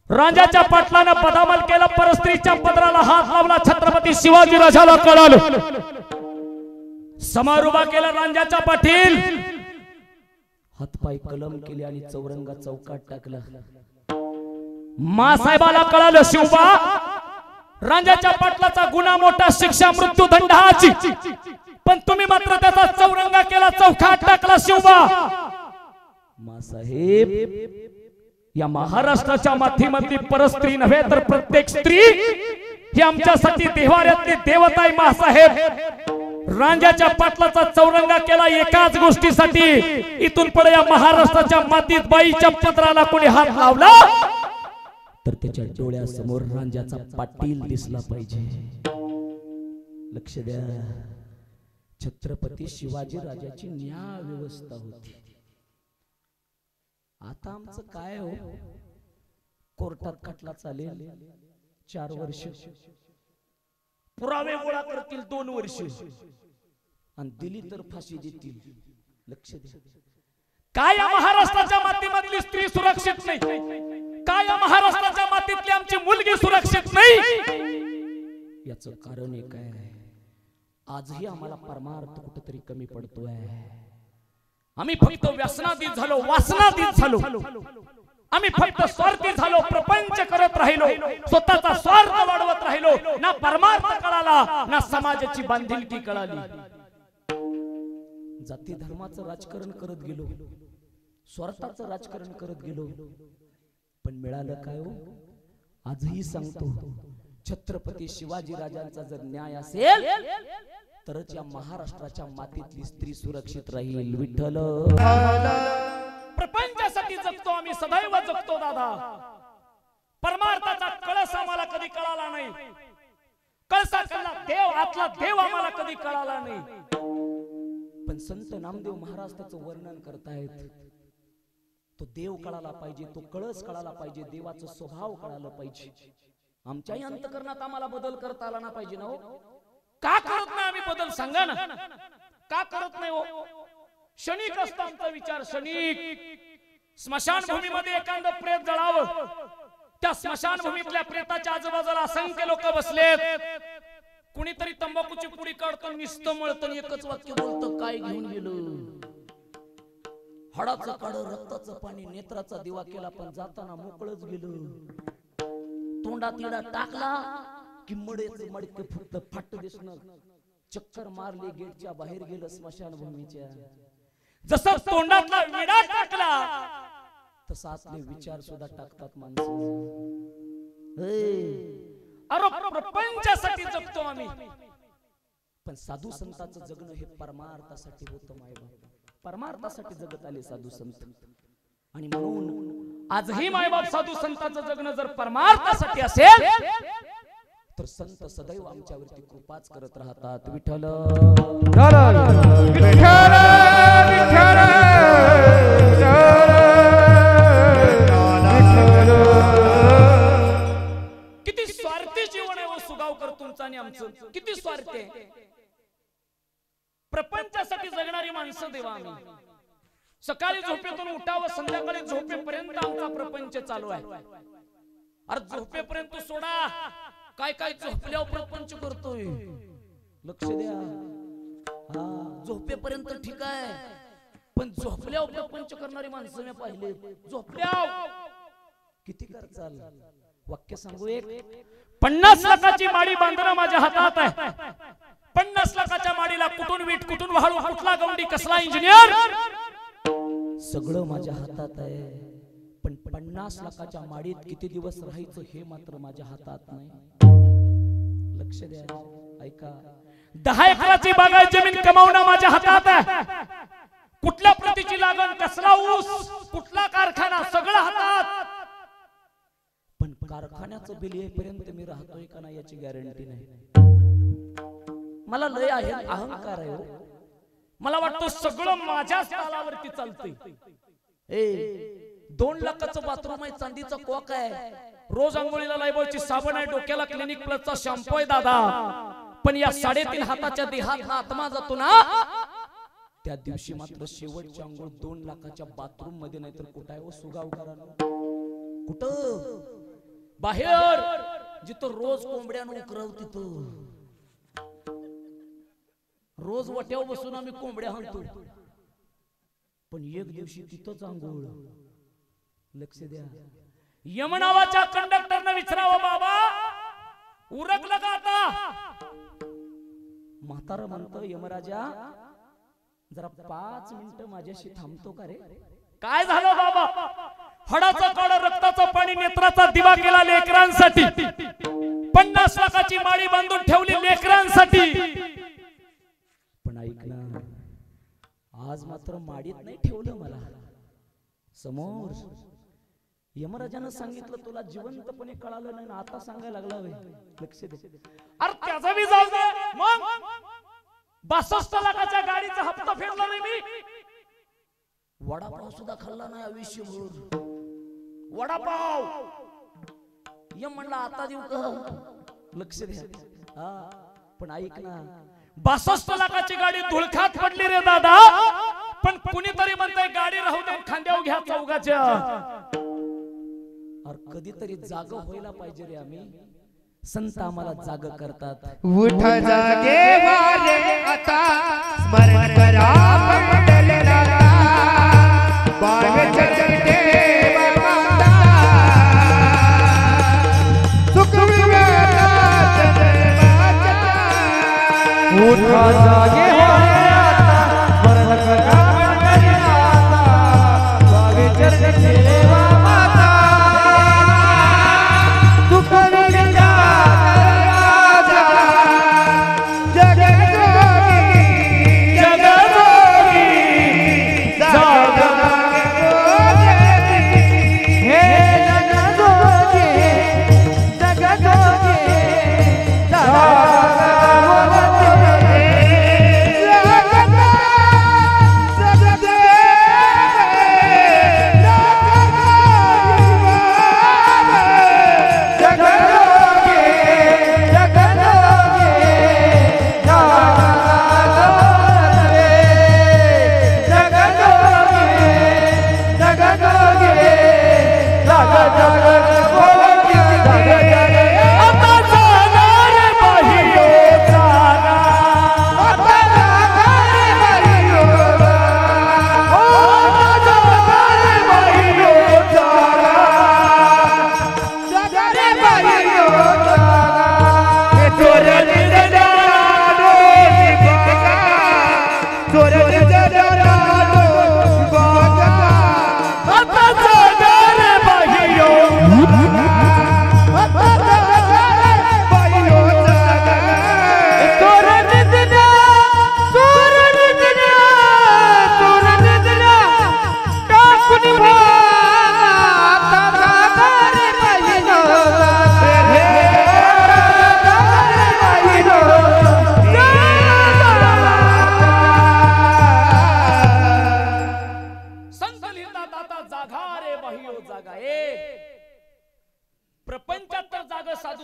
राजाच्या पाटलानं पदामल केला. परस्त्रीच्या पदराला हात लावला. छत्रपती शिवाजी राजाला कळालं. समारोह केला रांजाचा पाटील हातपाय कलम केले आणि चौरंगा चौकात टाकला. मासाहेबाला कळालं शिवबा रांजाच्या पाटलाचा गुन्हा मोठा, शिक्षा मृत्यू दंडाची, पण तुम्ही मात्र त्याचा चौरंगा केला, चौकात टाकला. शिवबा मासाहेब या महाराष्ट्राच्या माथीमधली परस्त्री नव्हे तर प्रत्येक स्त्री ही आमच्यासाठी देवाऱ्यातली देवता आहे. मासाहेब रांजाच्या पाटलाचा चौरंगा केला एकाच गोष्टीसाठी, इथून पुढे या महाराष्ट्राच्या मातीत बाईच्या पत्राला कोणी हात लावला तर त्याच्या डोळ्यासमोर रांजाचा पाटील दिसला पाहिजे. लक्ष द्या, छत्रपती शिवाजी राजाची न्याय व्यवस्था होती. आता आमचं काय हो, कोर्टात खटला चालेल 4 वर्ष, पुरावे गोळा करतील 2 वर्ष, आणि दिली तर फाशी देतील. लक्ष द्या, काय या महाराष्ट्राच्या मातीमधली स्त्री सुरक्षित नाही, काय या महाराष्ट्राच्या मातीतली आमची मुलगी सुरक्षित नाही. याचं कारण एक आहे, आजही आम्हाला परमार्थ कुठेतरी कमी पडतोय. आम्ही फक्त व्यसनाधीन झालो, वासनाधीन झालो, आम्ही फक्त स्वार्थी झालो, प्रपंच करत राहिलो, स्वतःचा स्वार्थ वाढवत राहिलो. ना परमार्थ कळाला, ना समाजाची बांधिलकी कळाली. जाती धर्माचं राजकारण करत गेलो, स्वार्थाचं राजकारण करत गेलो, पण मिळालं काय हो? आजही सांगतो, छत्रपती शिवाजी राजांचा जर न्याय असेल तरच या महाराष्ट्राच्या मातीतली स्त्री सुरक्षित राहील. विठ्ठल प्रपंचासाठी जगतो आम्ही, सदैव जगतो दादा. परमार्थाचा कळस आम्हाला कधी कळाला नाही, कळसातला देव, आतला देव आम्हाला कधी कळाला नाही. पण संत नामदेव महाराज त्याचं वर्णन करतायत. तो देव कळाला पाहिजे, तो कळस कळाला पाहिजे, देवाचा स्वभाव कळाला पाहिजे. आमच्याही अंतकरणात आम्हाला बदल करता आला ना पाहिजे ना हो. का करत नाही आम्ही बदल, सांगा ना, का करत नाही हो? क्षणिक असतो आमचा विचार, क्षणिक. स्मशानभूमीमध्ये एखादं प्रेत जळावं, त्या स्मशानभूमीतल्या प्रेताच्या आजूबाजूला असंख्य लोक बसलेत, कुणीतरी तंबाखूची पुडी काढतो, नुसतं मळतं, एकच वाक्य बोलतं, काय घेऊन गेलं? हाडाचं काढ, रक्ताचं पाणी, नेत्राचा दिवा केला, पण जाताना मोकळच गेलं. तोंडात इडा टाकला की मडके फक्त फाट दिसणं. चक्कर मारली, गेटच्या बाहेर गेलं स्मशानभूमीच्या. जसं तोंडातला विडा टाकला तसा आपले विचार सुद्धा टाकतात माणसं. अरे प्रपंचासाठी जगतो आम्ही, पण साधू संतांचं जगणं हे परमार्थासाठी होतं. मायबाप परमार्थासाठी जगत आले साधू संत, आणि म्हणून आजही मायबाप साधू संतांचं जगणं जर परमार्थासाठी असेल तर संत सदैव आमच्यावरती कृपाच करत राहतात. विठ्ठल किती स्वार्थी जीवन आहे सुगावकर तुमचं आणि आमचं, किती स्वार्थी आहे. प्रपंचासाठी जगणारी माणसं देवा आम्ही. सकाळी झोपेतून उठावं, संध्याकाळी झोपेपर्यंत आमचा प्रपंच चालू आहे. अरे झोपेपर्यंत सोडा, काय काय झोपल्यावर प्रपंच करतोय. लक्ष द्या, हा झोपेपर्यंत ठीक आहे, पण झोपल्यावर प्रपंच करणारी माणसं मी पाहिले. झोपल्यावर किती करचाल. वाक्य सांगू एक, 50 लाखाची माडी बांधणं माझ्या हातात आहे. 50 लाखाच्या माडीला कुठून वीट, कुठून वाळू, कुठला गवंडी, कसला इंजिनियर, सगळं माझ्या हातात आहे. पण 50 लाखाच्या माडीत किती दिवस राहायचं हे मात्र माझ्या हातात नाही. लक्ष द्या, ऐका. 10 एकराची बागायत जमीन कमावणं माझ्या हातात आहे. कुठल्या प्रतीची लागण, कसला ऊस, कुठला कारखाना, सगळं हातात. पण कारखान्याचं बिल येईपर्यंत मी राहतोय का नाही याची गॅरंटी नाही. मला लय आहे, अहंकार आहे. मला वाटतं सगळं माझ्याच तालावरती चालतंय. 2 लाखाचं बाथरूम आहे, चांदीचा कॉक आहे, रोज आंघोळीला लायबॉयची साबण आहे, डोक्याला क्लिनिक प्लसचा शॅम्पू आहे दादा. पण या 3.5 हाताच्या देहात आत्मा जातो ना, त्या दिवशी मात्र शेवटची आंघोळ 2 लाखाच्या बाथरूम मध्ये नाही तर कुठं आहे हो सुगावकरांनो? कुठं? बाहेर, जिथं रोज कोंबड्यानं उकरव, तिथं रोज वट्यावर बसून आम्ही कोंबड्या हाणतो. पण एक दिवशी तिथंच आंघोळ. लक्ष द्या. यमनावाच्या कंडक्टरनं विचारावं, बाबा उरकलं का आता? म्हातारं म्हणतं, यमराजा जरा 5 मिनिटं माझ्याशी थांबतो का रे? काय झालं बाबा? हडाचा काळा रक्ताचं पाणी नेत्राचा दिवा केला लेकरांसाठी. 50 लाखाची माळी बांधून ठेवली लेकरांसाठी. पण ऐक ना, आज मात्र माडीत नाही ठेवलं मला. समोर यमराजानं सांगितलं तुला जिवंतपणे कळालं नाही, आता सांगायला लागला होय. लक्ष दे. अरे त्याचा बी जाऊ दे. मग 62 लाखाच्या गाडीचा हप्ता फेडला नाही मी. वडापाव सुद्धा खाल्ला नाही आयुष्यभर. वडापाव यम म्हणला आता देऊ का? लक्ष द्या. हा पण ऐक ना, 62 लाखाची गाडी धुळखात पडली रे दादा. पण कुणीतरी म्हणतंय गाडी राहू दे, खांद्यावर घ्या चौघाच्या. अरे कधीतरी जाग व्हायला पाहिजे रे. आम्ही संत आम्हाला जाग करतात. उठ जागे वाले आता स्मरण करा पंढरनाथा. बाळ चढते माता सुख विवेका जन्माचा. उठ जागे वाले आता स्मरण करा पंढरनाथा. बाळ चढते माता सुख विवेका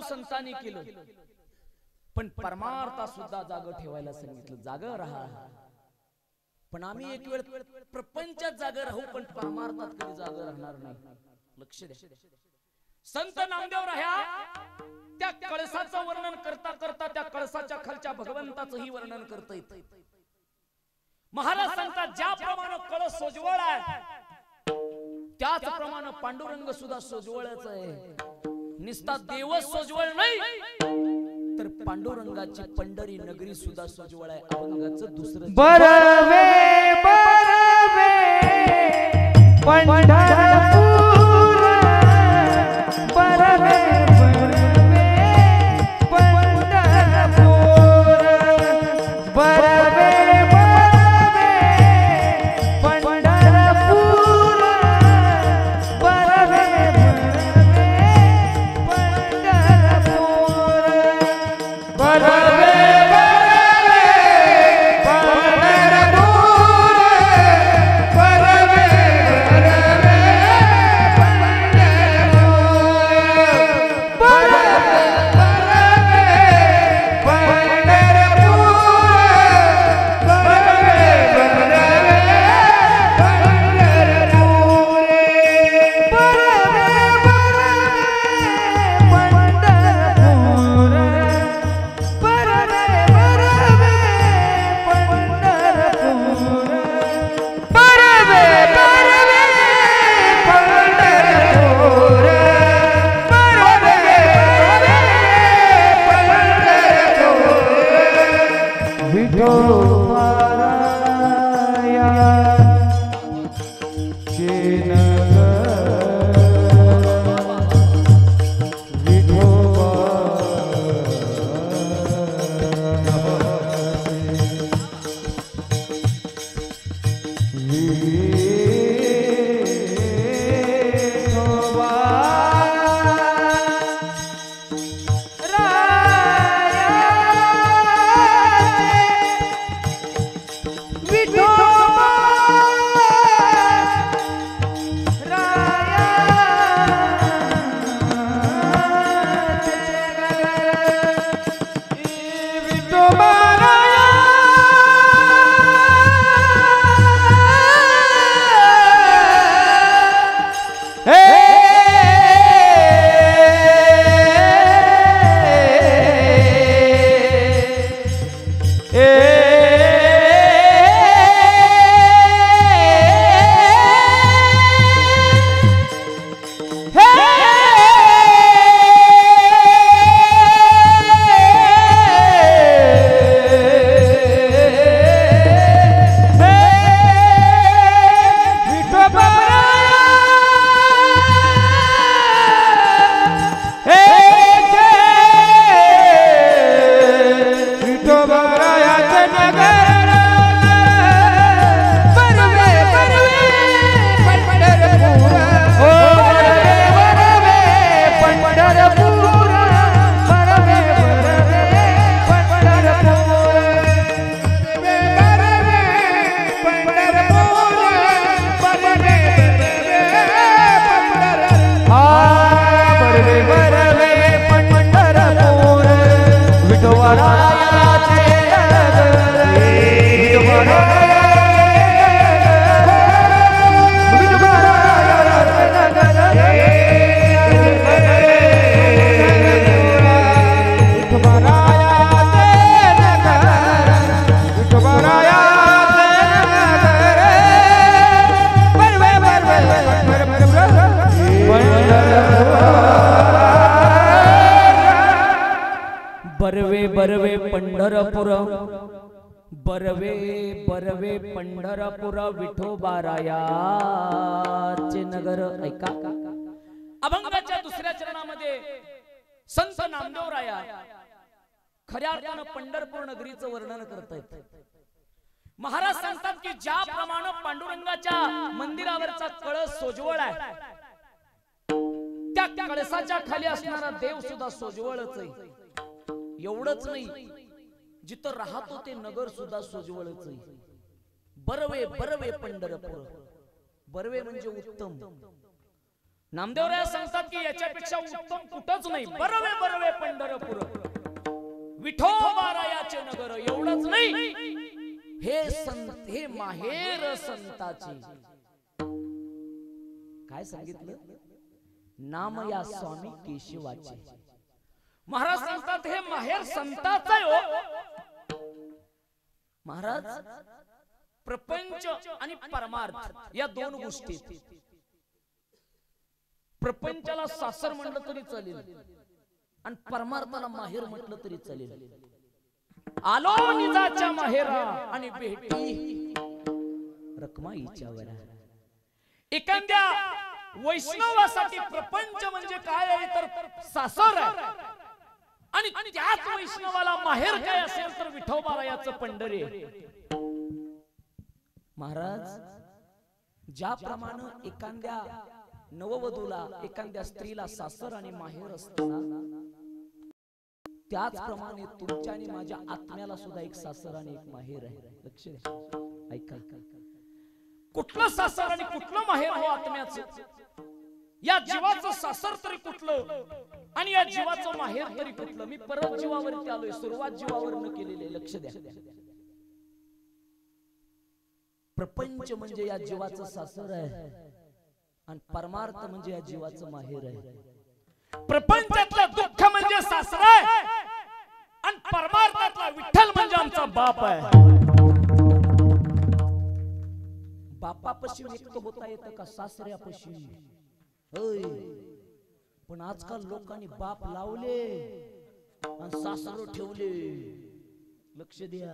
संतांनी केलं. पण परमार्था सुद्धा जाग ठेवायला सांगितलं. जाग राहा. पण आम्ही एक वेळ प्रपंचात जाग राहू, पण परमार्थात कधी जाग राहणार नाही. लक्ष द्या. संत नामदेव राह्या त्या कळसाचं वर्णन करता करता त्या कळसाच्या खालच्या भगवंताचंही वर्णन करता येतं. महाराज सांगतात ज्याप्रमाणे कळस सोजवळ आहे त्याचप्रमाणे पांडुरंग सुद्धा सोजवळच आहे. निस्ता देवच सोजवळ नाही तर पांडुरंगाची पंढरी नगरी सुद्धा सोजवळ आहे. अभंगाचं दुसरं बरवे बरवे पंढरपूर बरवे बरवे पंढरपूर बरवे बरवे पंढरपूर बरवे बरवे बरवे बरवे पंढरपूर, बरवे बरवे पंढरपूर, विठोबारायाचे नगर. ऐका, अभंगाच्या दुसऱ्या चरणामध्ये संत नामदेवराया खऱ्या अर्थानं पंढरपूर नगरीचं वर्णन करतायत. महाराज सांगतात की ज्याप्रमाणे पांडुरंगाच्या मंदिरावरचा कळस सोजवळ आहे, त्या कळसाच्या खाली असणारा देव सुद्धा सोजवळच आहे. एवढंच नाही, जिथं राहतो ते नगर सुद्धा सोजवळच आहे. बरवे बरवे पंढरपूर, बरवे म्हणजे उत्तम. नामदेवराय सांगतात की याच्यापेक्षा उत्तम कुठंच नाही. बरवे बरवे पंढरपूर, विठोबारायाचे नगर. एवढंच नाही, हे संत, हे माहेर संताचे. काय सांगितलं? नाम या स्वामी केशवाचे. महाराज सांगतात हे माहेर संताचा आहे हो. महाराज प्रपंच आणि परमार्थ या दोन गोष्टी. प्रपंचाला सासर म्हटलं तरी चालेल आणि परमार्थाला माहेर म्हटलं तरी चालेल. आलो निजाच्या माहेरा आणि भेटी रखमाईच्या वरा. एखाद्या वैष्णवासाठी प्रपंच म्हणजे काय आहे तर सासर आहे, आणि त्याच वैष्णवाला माहेर काय असेल तर विठोबारायाचं पंढरी आहे. महाराज ज्याप्रमाणे एखाद्या नववधूला, एखाद्या स्त्रीला सासर आणि माहेर असताना, त्याचप्रमाणे तुमच्या आणि माझ्या आत्म्याला सुद्धा एक सासर आणि एक माहेर आहे. लक्ष द्या, ऐका. कुठलं सासर आणि कुठलं माहेर हो आत्म्याचं? या जीवाचं सासर तरी कुठलं आणि या जीवाचं माहेर तरी कुठलं? मी परत जीवावरती आलोय, सुरुवात जीवावर न केलेली. लक्ष द्या. प्रपंच म्हणजे या जीवाचं सासर आहे आणि परमार्थ म्हणजे या जीवाचं माहेर आहे. प्रपंचातलं दुःख म्हणजे सासर आहे आणि परमार्थातला विठ्ठल म्हणजे आमचा बाप आहे. बापापाशी व्यक्त होता येतं का सासऱ्यापाशी? होय, पण आजकाल लोकांनी बाप लावले आणि सासर ठेवले. लक्ष द्या.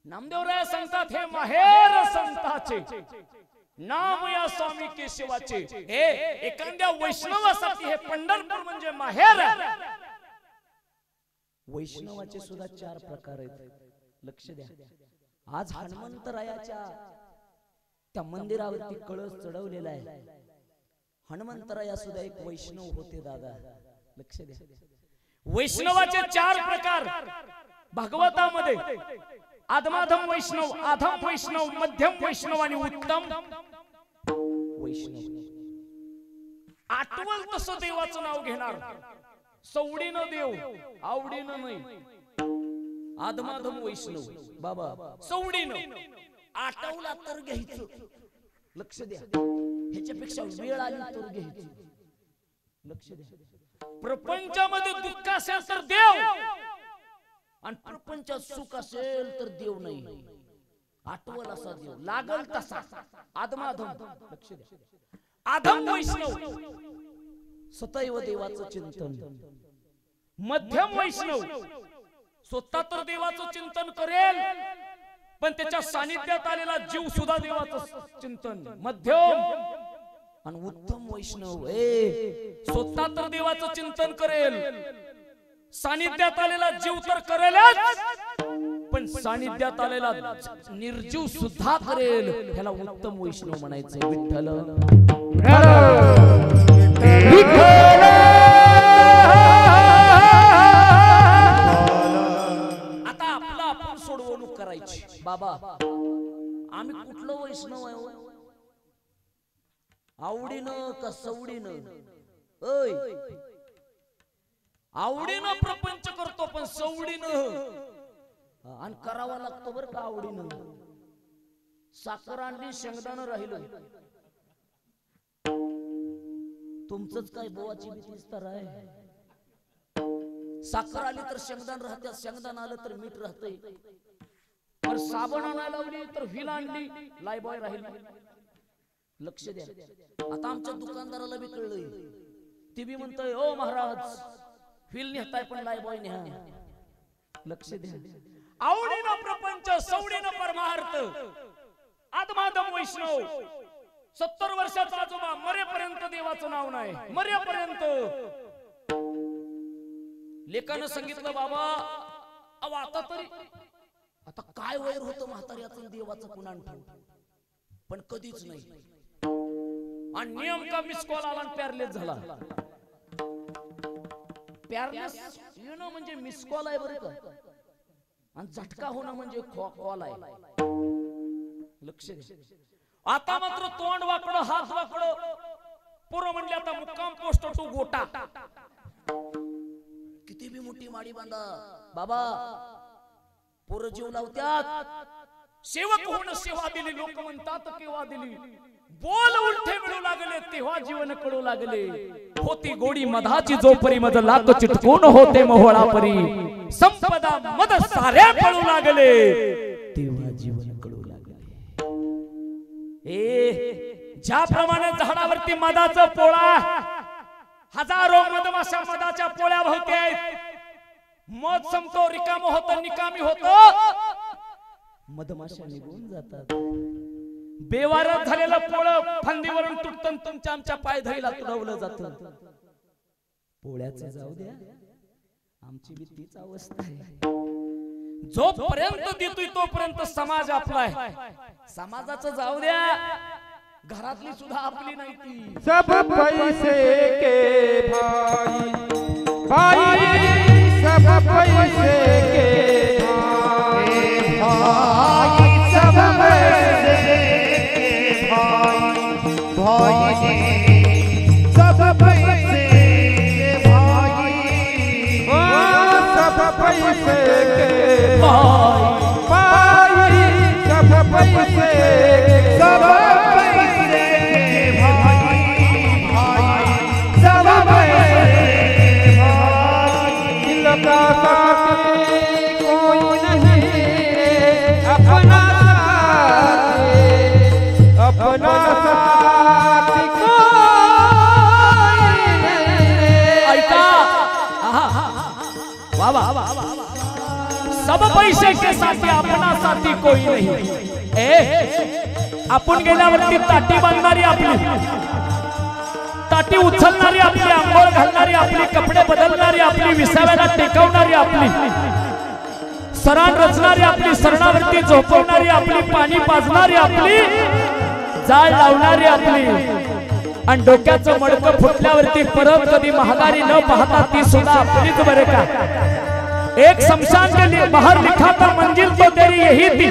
नामदेवराय सांगतात हे माहेर संताचे, नाम या स्वामी केशवाचे. हे एखाद्या वैष्णवासाठी हे पंढरपूर म्हणजे माहेर. वैष्णवाचे सुद्धा 4 प्रकार आहेत. लक्ष द्या. आज हनुमंतरायाच्या त्या मंदिरावरती कळस चढवलेला आहे. हनुमंतराया सुद्धा एक वैष्णव होते दादा, लक्ष द्या. वैष्णवाचे 4 प्रकार भागवतामध्ये. आधमाधम वैष्णव, आधम वैष्णव, मध्यम वैष्णव आणि उत्तम वैष्णव. आठवल तसं देवाचं नाव घेणार, सवडीनं देव, आवडीनं नाही. आधमाधम वैष्णव बाबा, सवडीनं आठवला तर घ्यायचं, लक्ष द्या. ह्याच्यापेक्षा वेळ आली तर घ्यायची, लक्ष द्या. प्रपंचामध्ये दुःख असेल तर देव, आणि प्रपंचात सुख असेल तर देव नाही. आठवल असा देव, लागल तसा. आधमाधम, लक्ष द्या. आधम वैष्णव सदैव देवाचं चिंतन. मध्यम वैष्णव स्वतः तर देवाचं चिंतन करेल, पण त्याच्या सानिध्यात आलेला जीव सुद्धा देवाचं चिंतन. मध्यम. आणि उत्तम वैष्णव स्वतः तर देवाचं चिंतन करेल, सानिध्यात आलेला जीव तर करेलच, पण सानिध्यात आलेला निर्जीव सुद्धा करेल. ह्याला उत्तम वैष्णव म्हणायचं. विठ्ठल आता आपला आपण सोडवणूक करायची. बाबा आम्ही कुठलं वैष्णव आहे? आवडीनं का सवडीनं? आवडीनं प्रपंच करतो, पण सवडीनं आणि करावा लागतो बरं का. आवडीनं साखर आणली, शेंगदाणं राहिलं. तुमचंच काय बोवाची भीतीच तर आहे. साखर आली तर शेंगदाण राहते, शेंगदाण आलं तर मीठ राहतंय. पण साबण आणायला लावली तर व्हील आणली, लायबॉय राहिली. लक्ष द्या. आता आमच्या दुकानदाराला बी कळलंय, ती बी म्हणतोय ओ महाराज व्हील नेताय पण लायबॉय न्या. लक्ष द्या. आवडीनं प्रपंच, सवडीनं परमार्थ. आधमाधम वैष्णव 70 वर्षाचा आजोबा, मरेपर्यंत देवाचं नाव नाही, मरेपर्यंत. लेकानं सांगितलं बाबा अहो आता तरी, आता काय वैर होतं म्हाताऱ्याचं देवाचं पुन्हा ठेव, पण कधीच नाही. आणि नियम का मिस कॉल आला आणि पॅरलेस झाला. पॅरलेस येणं म्हणजे मिस कॉल आहे बरं का, आणि झटका होणं म्हणजे कॉल आहे. लक्ष द्या. आता मात्र तोंड वाकडं, हात वाकडं. पोरं म्हणले आता मुक्काम पोस्ट टू गोटा. किती बी मोठी माडी बांधा बाबा, पोरं जीव लावत्यात. सेवक होणं सेवा दिली, लोक म्हणतात केव्हा दिली. बोल उलटे मिळू लागले तेव्हा जीवन कळू लागले. होती गोडी मधाची जोपरी, मध लाक चिटकून होते मोहळा परी. संपदा मध साऱ्या कळू लागले तेव्हा जीवन कळू लागले. ज्याप्रमाणे झाडावरती मधाचा पोळा, हजारो मधमाशा मधाच्या पोळ्या भोवती आहेत. मध संपतो, रिकाम होतं, निकामी होतं, मधमाशा निघून जातात. बेवारत झालेलं पोळं फांदीवरून तुटतं, तुमच्या आमच्या पायधईला तुडवलं जातं. पोळ्याचं जाऊ द्या, आमची बी तीच अवस्था आहे. जोपर्यंत देतोय तोपर्यंत समाज आपला आहे. समाजाचं जाऊ द्या, घरातली सुद्धा आपली नाही ती. सब पैसे के भाई, भाई सब पैसे के भाई, सब पैसे के भाई, भाई सब पैसे के भाई, सब पैसे के भाई, भाई सब पैसे, सब सब पैसे के साथी अपना साथी कोई नहीं. आपण गेल्यावरती ताटी बांधणारी आपली, ताटी उचलणारी आपली, आंघोळ घालणारी आपली, कपडे बदलणारी आपली, विसाव्याला टेकवणारी आपली, सरान रचणारी आपली, सरणावरती झोपवणारी आपली, पाणी पाजणारी आपली, जाळ लावणारी आपली. आणि डोक्याचं मडकं फुटल्यावरती परत कधी महागारी न पाहता ती सुद्धा आपलीच बरे का. एक शमशान के लिए बाहर लिखा था मंजिल तो तेरी यही थी,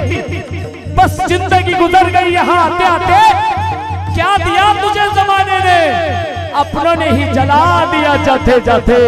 बस जिंदगी गुजर गई यहाँ आते आते, क्या दिया तुझे जमाने ने, अपनों ने ही जला दिया जाते जाते.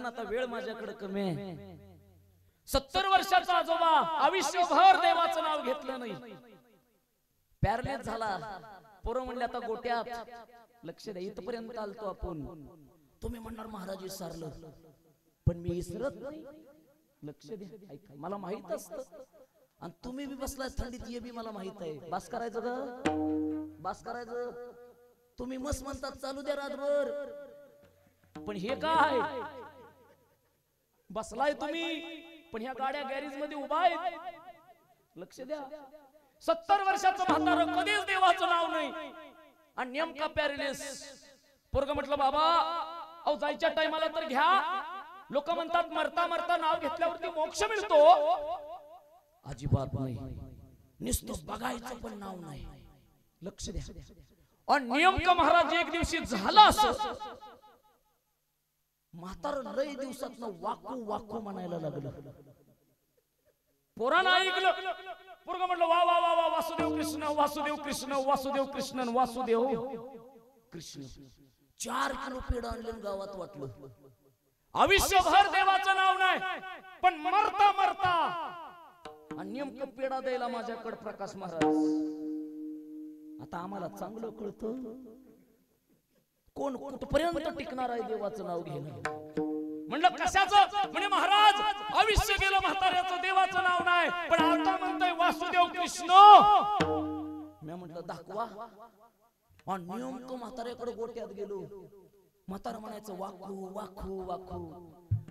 आता वेळ माझ्याकडे कमी आहे. 70 वर्षाचा आजोबा आयुष्यभर देवाचं नाव घेतलं नाही, पॅरलेस झाला. पोरं म्हणले आता गोट्यात लक्ष द्या, इथपर्यंत आलतो आपण. तुम्ही म्हणणार महाराज विसरलं, पण मी विसरत नाही. लक्ष द्या, ऐका, मला माहित असतं. आणि तुम्ही बी बसलाय थंडीत, हे बी मला माहित आहे. बास करायचं ग, बास करायचं. तुम्ही मस्त म्हणतात चालू द्या रातभर, पण हे काय बसलाय तुम्ही, पण ह्या गाड्या गॅरेज मध्ये उभा आहेत. लक्ष द्या, 70 वर्षाचं म्हातारं, कधीच देवाचं नाव नाही आणि नेमका पॅरेलिस. पोरग म्हटलं बाबा अहो जायच्या टायमाला तर घ्या. लोक म्हणतात मरता मरता नाव घेतल्यावरती मोक्ष मिळतो. अजिबात नाही, नुसतं बघायचं पण नाव नाही. लक्ष द्या. आणि नेमकं महाराज एक दिवशी झाला असं, म्हातार लय दिवसात वाकू वाकू म्हणायला लागलं. पोरानं ऐकलं. पोरग म्हटलं वा वा वा वा, वासुदेव कृष्ण वासुदेव कृष्ण वासुदेव कृष्ण वासुदेव कृष्ण. 4 किलो पेढा आणले गावात वाटलं. आयुष्यभर देवाचं नाव नाही, पण मरता मरता आणि नेमकं पेढा द्यायला माझ्याकडे प्रकाश महाराज. आता आम्हाला चांगलं कळतं कोण कुठपर्यंत टिकणार आहे देवाचं नाव घेणं. म्हणलं कशाचं, म्हणे महाराज आयुष्य गेलं म्हाताऱ्याचं, देवाचं नाव नाही, पण आता म्हणतोय वासुदेव कृष्ण. मी म्हटलं दाखवा. आणि नेमकं म्हाताऱ्याकडे गोट्यात गेलो. म्हातारा म्हणायचं वाखू वाखू वाखू.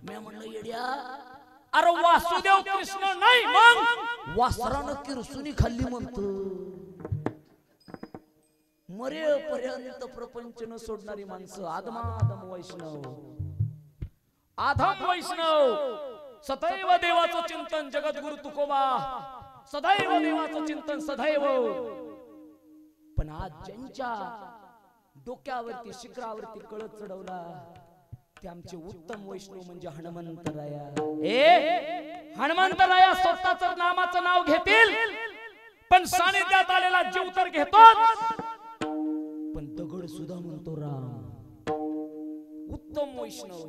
मी म्हणलं येड्या, अरे वासुदेव कृष्ण नाही, मग वासरानं किरसुनी खाल्ली म्हणतो. मरेपर्यंत प्रपंच न सोडणारी माणसं, आदमादम वैष्णव, आधम वैष्णव, सदैव देवाचं चिंतन. जगद्गुरु तुकोबा सदैव देवाचं चिंतन सदैव. पण आज ज्यांच्या डोक्यावरती शिखरावरती कळस चढवला ते आमचे उत्तम वैष्णव म्हणजे हनुमंतराया. हनुमंतराया स्वतःच नामाचं नाव घेतील, पण सानिध्यात आलेला जीव तर घेतो, पण दगड सुद्धा म्हणतो राम. उत्तम वैष्णव.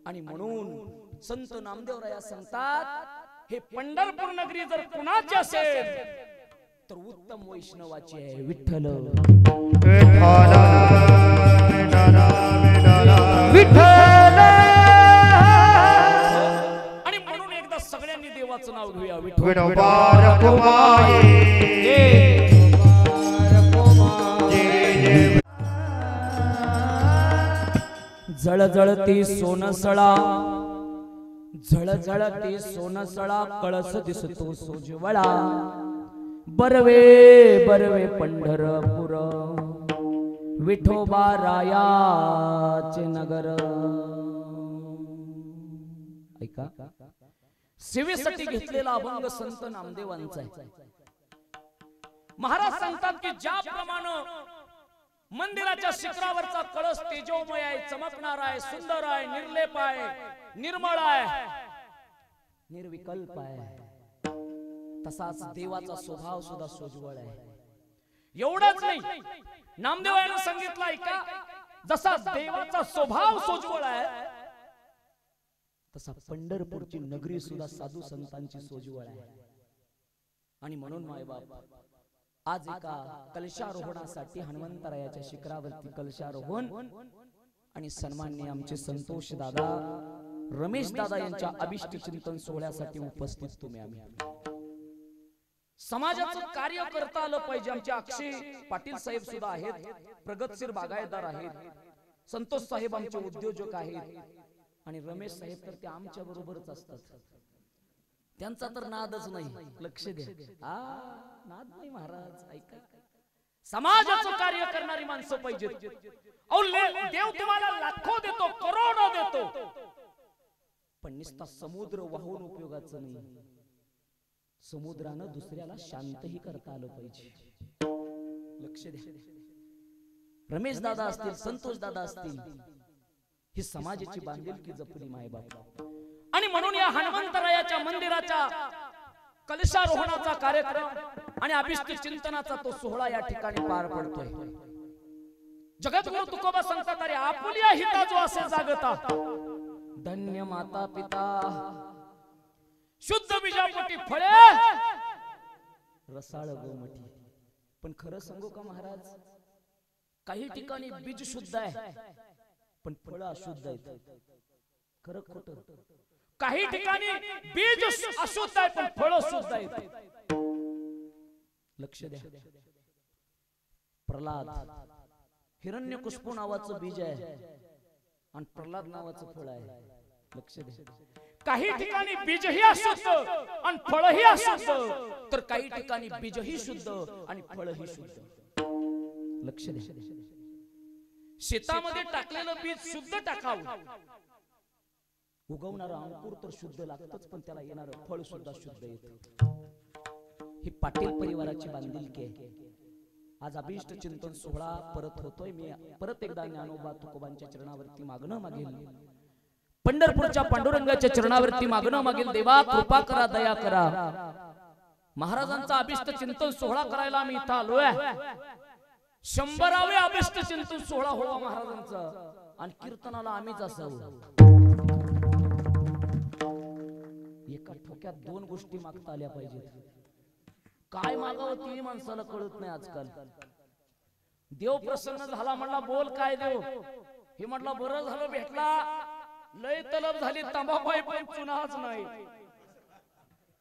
आणि म्हणून संत नामदेवराया सांगतात, हे पंढरपूर नगरी जर कुणाची असेल तर उत्तम वैष्णवाची आहे. विठ्ठल विठ्ठल. आणि म्हणून एकदा सगळ्यांनी देवाचं नाव घेऊया. विठ्ठल. जळजळती सोनसळा, झळझळती सोनसळा, कळस दिसतो सोजवळा. बरवे बरवे पंढरपूर, विठोबा रायाचे नगर. ऐका, सेवेसाठी घेतलेला अभंग संत नामदेवांचा आहे. महाराज सांगतात की ज्याप्रमाणे मंदिराच्या शिखरावरचा कळस तेजोमय आहे, चमकणार आहे, सुंदर आहे, निर्लेप आहे, निर्मळ आहे, निर्विकल्प आहे, तसाच देवाचा स्वभाव सुद्धा सोज्वळ आहे. एवढंच नाही, नामदेवानं सांगितलं ऐका, जसा देवाचा स्वभाव सोज्वळ आहे तसा पंढरपूरची नगरी सुद्धा साधू संतांची सोज्वळ आहे. आणि म्हणून मायबाप आज एका कलशारोहणासाठी हनुमंतरायाच्या शिखरावरती कलशारोहण आणि सन्माननीय आमचे संतोष दादा, रमेश दादा यांच्या अभिष्ट चिंतन सोहळ्यासाठी उपस्थित तुम्ही आम्ही समाजाचं कार्य करता आलं पाहिजे. आमचे अक्षय पाटील साहेब सुद्धा आहेत, प्रगतशील बागायतदार आहेत, संतोष साहेब आमचे उद्योजक आहेत आणि रमेश साहेब तर ते आमच्या बरोबरच असतात. त्यांचा तर नादच नाही. लक्ष द्या, नाद नाही महाराज. ऐका, समाजाचं कार्य करणारी माणसं पाहिजेत. देव तुम्हाला लाखो देतो, करोडो देतो, पण नुसता समुद्र वाहून उपयोगाचं नाही. समुद्रानं दुसऱ्याला शांतही करता आलं पाहिजे. लक्ष द्या, रमेश दादा असतील, संतोष दादा असतील, ही समाजाची बांधिलकी जपली मायबाप. आणि म्हणून या हनुमंतरायाच्या मंदिराच्या कलशारोहणाचा कार्यक्रम आणि अभिष्ट चिंतनाचा तो सोहळा या ठिकाणी पार पडतोय. जगद्गुरु तुकोबा सांगतात, अरे आपुलिया हिता जो असे जागता, धन्य माता पिता, शुद्ध बीजापोटी फळे, रसाळ गोमठी. पण खरं सांगू का महाराज, काही ठिकाणी बीज शुद्ध आहे पण फळं अशुद्ध आहेत. खरं खोटं? काही ठिकाणी बीज अशुद्ध आहे पण फळं शुद्ध आहेत. लक्ष द्या, प्रल्हाद हिरण्यकुष्पू नावाचं बीज आहे आणि प्रल्हाद नावाचं फळ आहे. लक्ष द्या, काही ठिकाणी बीजही अशुद्ध आणि फळही अशुद्ध, तर काही ठिकाणी बीजही शुद्ध आणि फळही शुद्ध. लक्ष द्या, शेतामध्ये टाकलेलं बीज शुद्ध टाकावं, उगवणारा अंकुर तर शुद्ध लागतच, पण त्याला येणारं फळ सुद्धा शुद्ध येतं. ही पाटील परिवाराची बांधिलकी आहे. आज अभिष्ट चिंतन सोहळा परत होतोय. मी परत एकदा ज्ञानोबा तुकोबांच्या चरणावरती मागणं मागेल, पंढरपूरच्या पांडुरंगाच्या चरणावरती मागणं मागेल, देवा कृपा करा, दया करा. महाराजांचा अभिष्ट चिंतन सोहळा करायला मी इथं आलोय. 100वे अभिष्ट चिंतन सोहळा होवा महाराजांचा, आणि कीर्तनाला आम्हीच असावं. एका ठोक्यात 2 गोष्टी मागता आल्या पाहिजेत. काय मागावं ती माणसाला कळत नाही आजकाल. देव प्रसन्न झाला म्हणला, बोल काय देव? हे म्हटलं बरं झालं भेटला, लय तलब झाली, तंबाखू पण चुनाच नाही.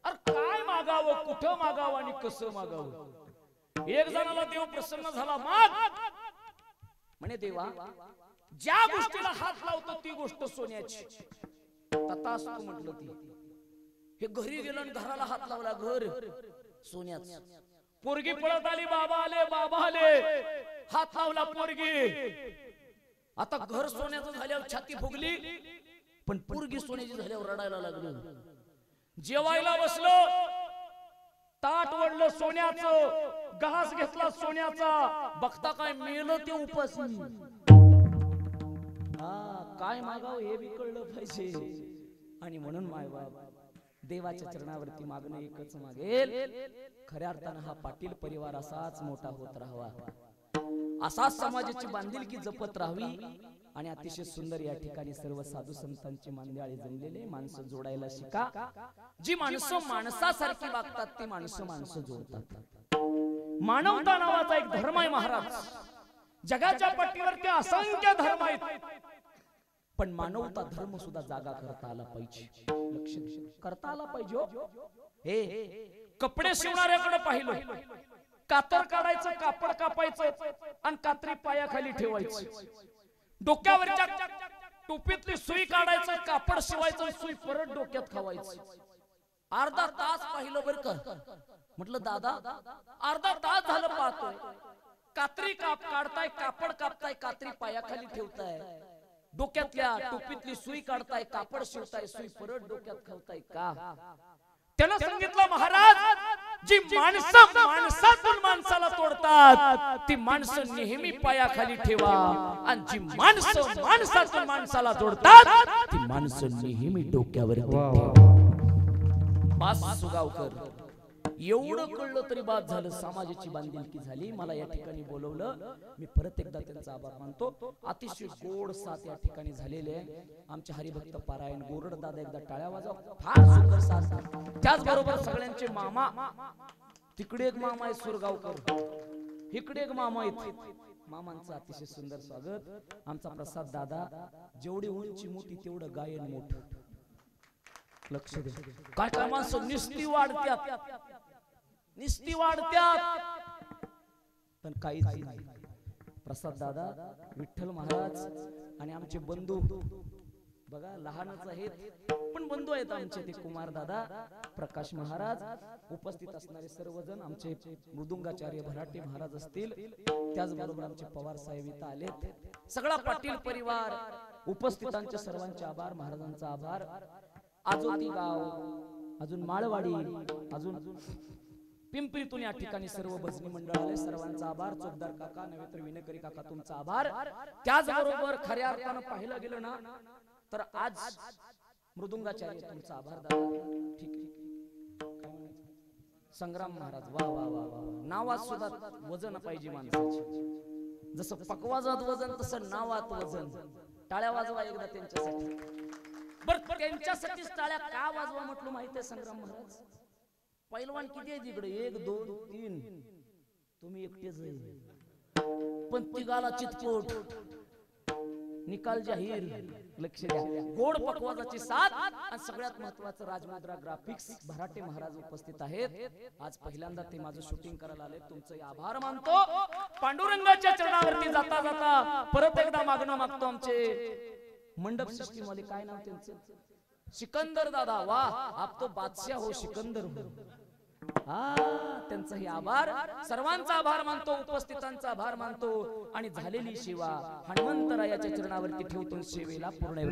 अरे काय मागावं, कुठं मागावं आणि कसं मागावं? एक जणाला देव प्रसन्न झाला, माग म्हणे, देवा ज्या गोष्टीला हात लावतो ती गोष्ट सोन्याची. तथास्तु म्हटलं. ती हे घरी गेलं आणि घराला हात लावला, घर सोन्याच. पोरगी पळत आली, बाबा आले, बाबा आले, हात लावला पोरगी. आता घर सोन्याचं झाल्यावर छाती फुगली, पण पोरगी सोन्याची झाल्यावर रडायला लागली. जेवायला बसलो, ताट वडलं सोन्याचं, घास घेतला सोन्याचा, बघता काय मेलं ते उपासी. काय मागावं हे बी कळलं पाहिजे. आणि म्हणून मायबाप देवाच्या चरणावरती मागणं एकच मागेल, खऱ्या अर्थानं हा पाटील परिवार असाच मोठा होत राहावा, असाच समाजाची बांधिलकी जपत राहावी. आणि अतिशय सुंदर या ठिकाणी सर्व साधू संतांची मांदियाळी जमलेले. माणसं जोडायला शिका. जी माणसं माणसासारखी वागतात ती माणसं माणसं जोडतात. मानवता नावाचा एक धर्म आहे महाराज. जगाच्या पट्टीवरती असंख्य धर्म आहेत, पण मानवता धर्म सुद्धा जागा करता आला पाहिजे. लक्ष करता आला पाहिजे. हे कपडे शिवणाऱ्याकडे पाहिलं, कातर काढायचं, कापड कापायचं आणि कात्री पायाखाली ठेवायचं. डोक्यावरच्या टोपीतली सुई काढायचं, कापड शिवायचं, सुई परत डोक्यात खावायचं. अर्धा तास पाहिलं बरं का. म्हटलं दादा अर्धा तास झालं पाहतोय, कात्री काढताय, कापड कापताय, कात्री पायाखाली ठेवताय, डोक्यातल्या टोपीतली सुई काढताय, कापड शिवताय, सुई परत डोक्यात घालताय का? त्यानं सांगितलं महाराज, जी माणसं माणसातून माणसाला तोडतात ती माणसं नेहमी पायाखाली ठेवा, आणि जी माणसं माणसातून माणसाला जोडतात ती माणसं नेहमी डोक्यावर ठेवा. बास सुगावकर, एवढं कळलं तरी बाद झालं. समाजाची बांधिलकी झाली. मला या ठिकाणी बोलवलं, मी परत एकदा त्यांचा आभार मानतो. अतिशय गोड साथ या ठिकाणी झालेले आहे. आमचे हरिभक्त पारायण गोरड दादा, एकदा टाळ्या वाजवा. फार सुंदर साथ. त्याचबरोबर सगळ्यांचे मामा, तिकडे एक मामा आहे सुरगावकर, इकडे एक मामा आहेत. मामांचं अतिशय सुंदर स्वागत. आमचा प्रसाद दादा, जेवढी उंची मोठी तेवढं गायन मोठं. लक्ष दे, काय काय माणसं निस्ती वाढत्यात पण काहीच नाही. प्रसाद दादा, विठ्ठल महाराज आणि आमचे बंधू बघा, लहानच आहेत पण बंधू आहेत आमचे, ते कुमार दादा, प्रकाश महाराज, उपस्थित असणारे सर्वजण, आमचे मृदुंगाचार्य भराटे महाराज असतील, त्याचबरोबर आमचे पवार साहेब इथं आलेत, सगळा पाटील परिवार, उपस्थितांचे सर्वांचे आभार, महाराजांचा आभार. आजोती गाव, अजून माळवाडी, अजून पिंपरीतून या ठिकाणी सर्व भजनी मंडळ आले, सर्वांचा आभार. चोपदार काका, नव्हे तर विनकरी काका, तुमचा आभार. त्याचबरोबर खऱ्या अर्थानं पाहिलं गेलं ना तर आज मृदुंगाचार्य, तुमचा आभार दादा. ठीक, संग्राम महाराज, वा वा वा वा, नावात सुद्धा वजन पाहिजे माणसाची. जसं पकवाजात वजन तसं नावात वजन. टाळ्या वाजवा एकदा त्यांच्यासाठी. बर, त्यांच्यासाठीच टाळ्या का वाजवा म्हटलं माहिती आहे संग्राम महाराज? पैलवान किती आहे तिकडे? 1 2 3, तुम्ही एकटेच आहे, पण तिघाला चितपोट, निकाल जाहीर. लक्ष द्या, गोड पकवाजाची साथ, आणि सगळ्यात महत्वाचं राजमुद्रा ग्राफिक्स भराटे महाराज उपस्थित आहेत. आज पहिल्यांदा ते माझं शूटिंग करायला आले, तुमचे आभार मानतो. पांडुरंगाच्या चरणावरती जाता जाता परत एकदा मागणं मागतो. आमचे मंडप सिस्टीम वाले, काय नाव त्यांचं? सिकंदर दादा, वाह, आप तो बादशाह हो, सिकंदर हो. त्यांचाही आभार, सर्वांचा आभार मानतो, उपस्थितांचा आभार मानतो. आणि झालेली सेवा हनुमंतरायाच्या चरणावरती ठेवतो. सेवेला पूर्ण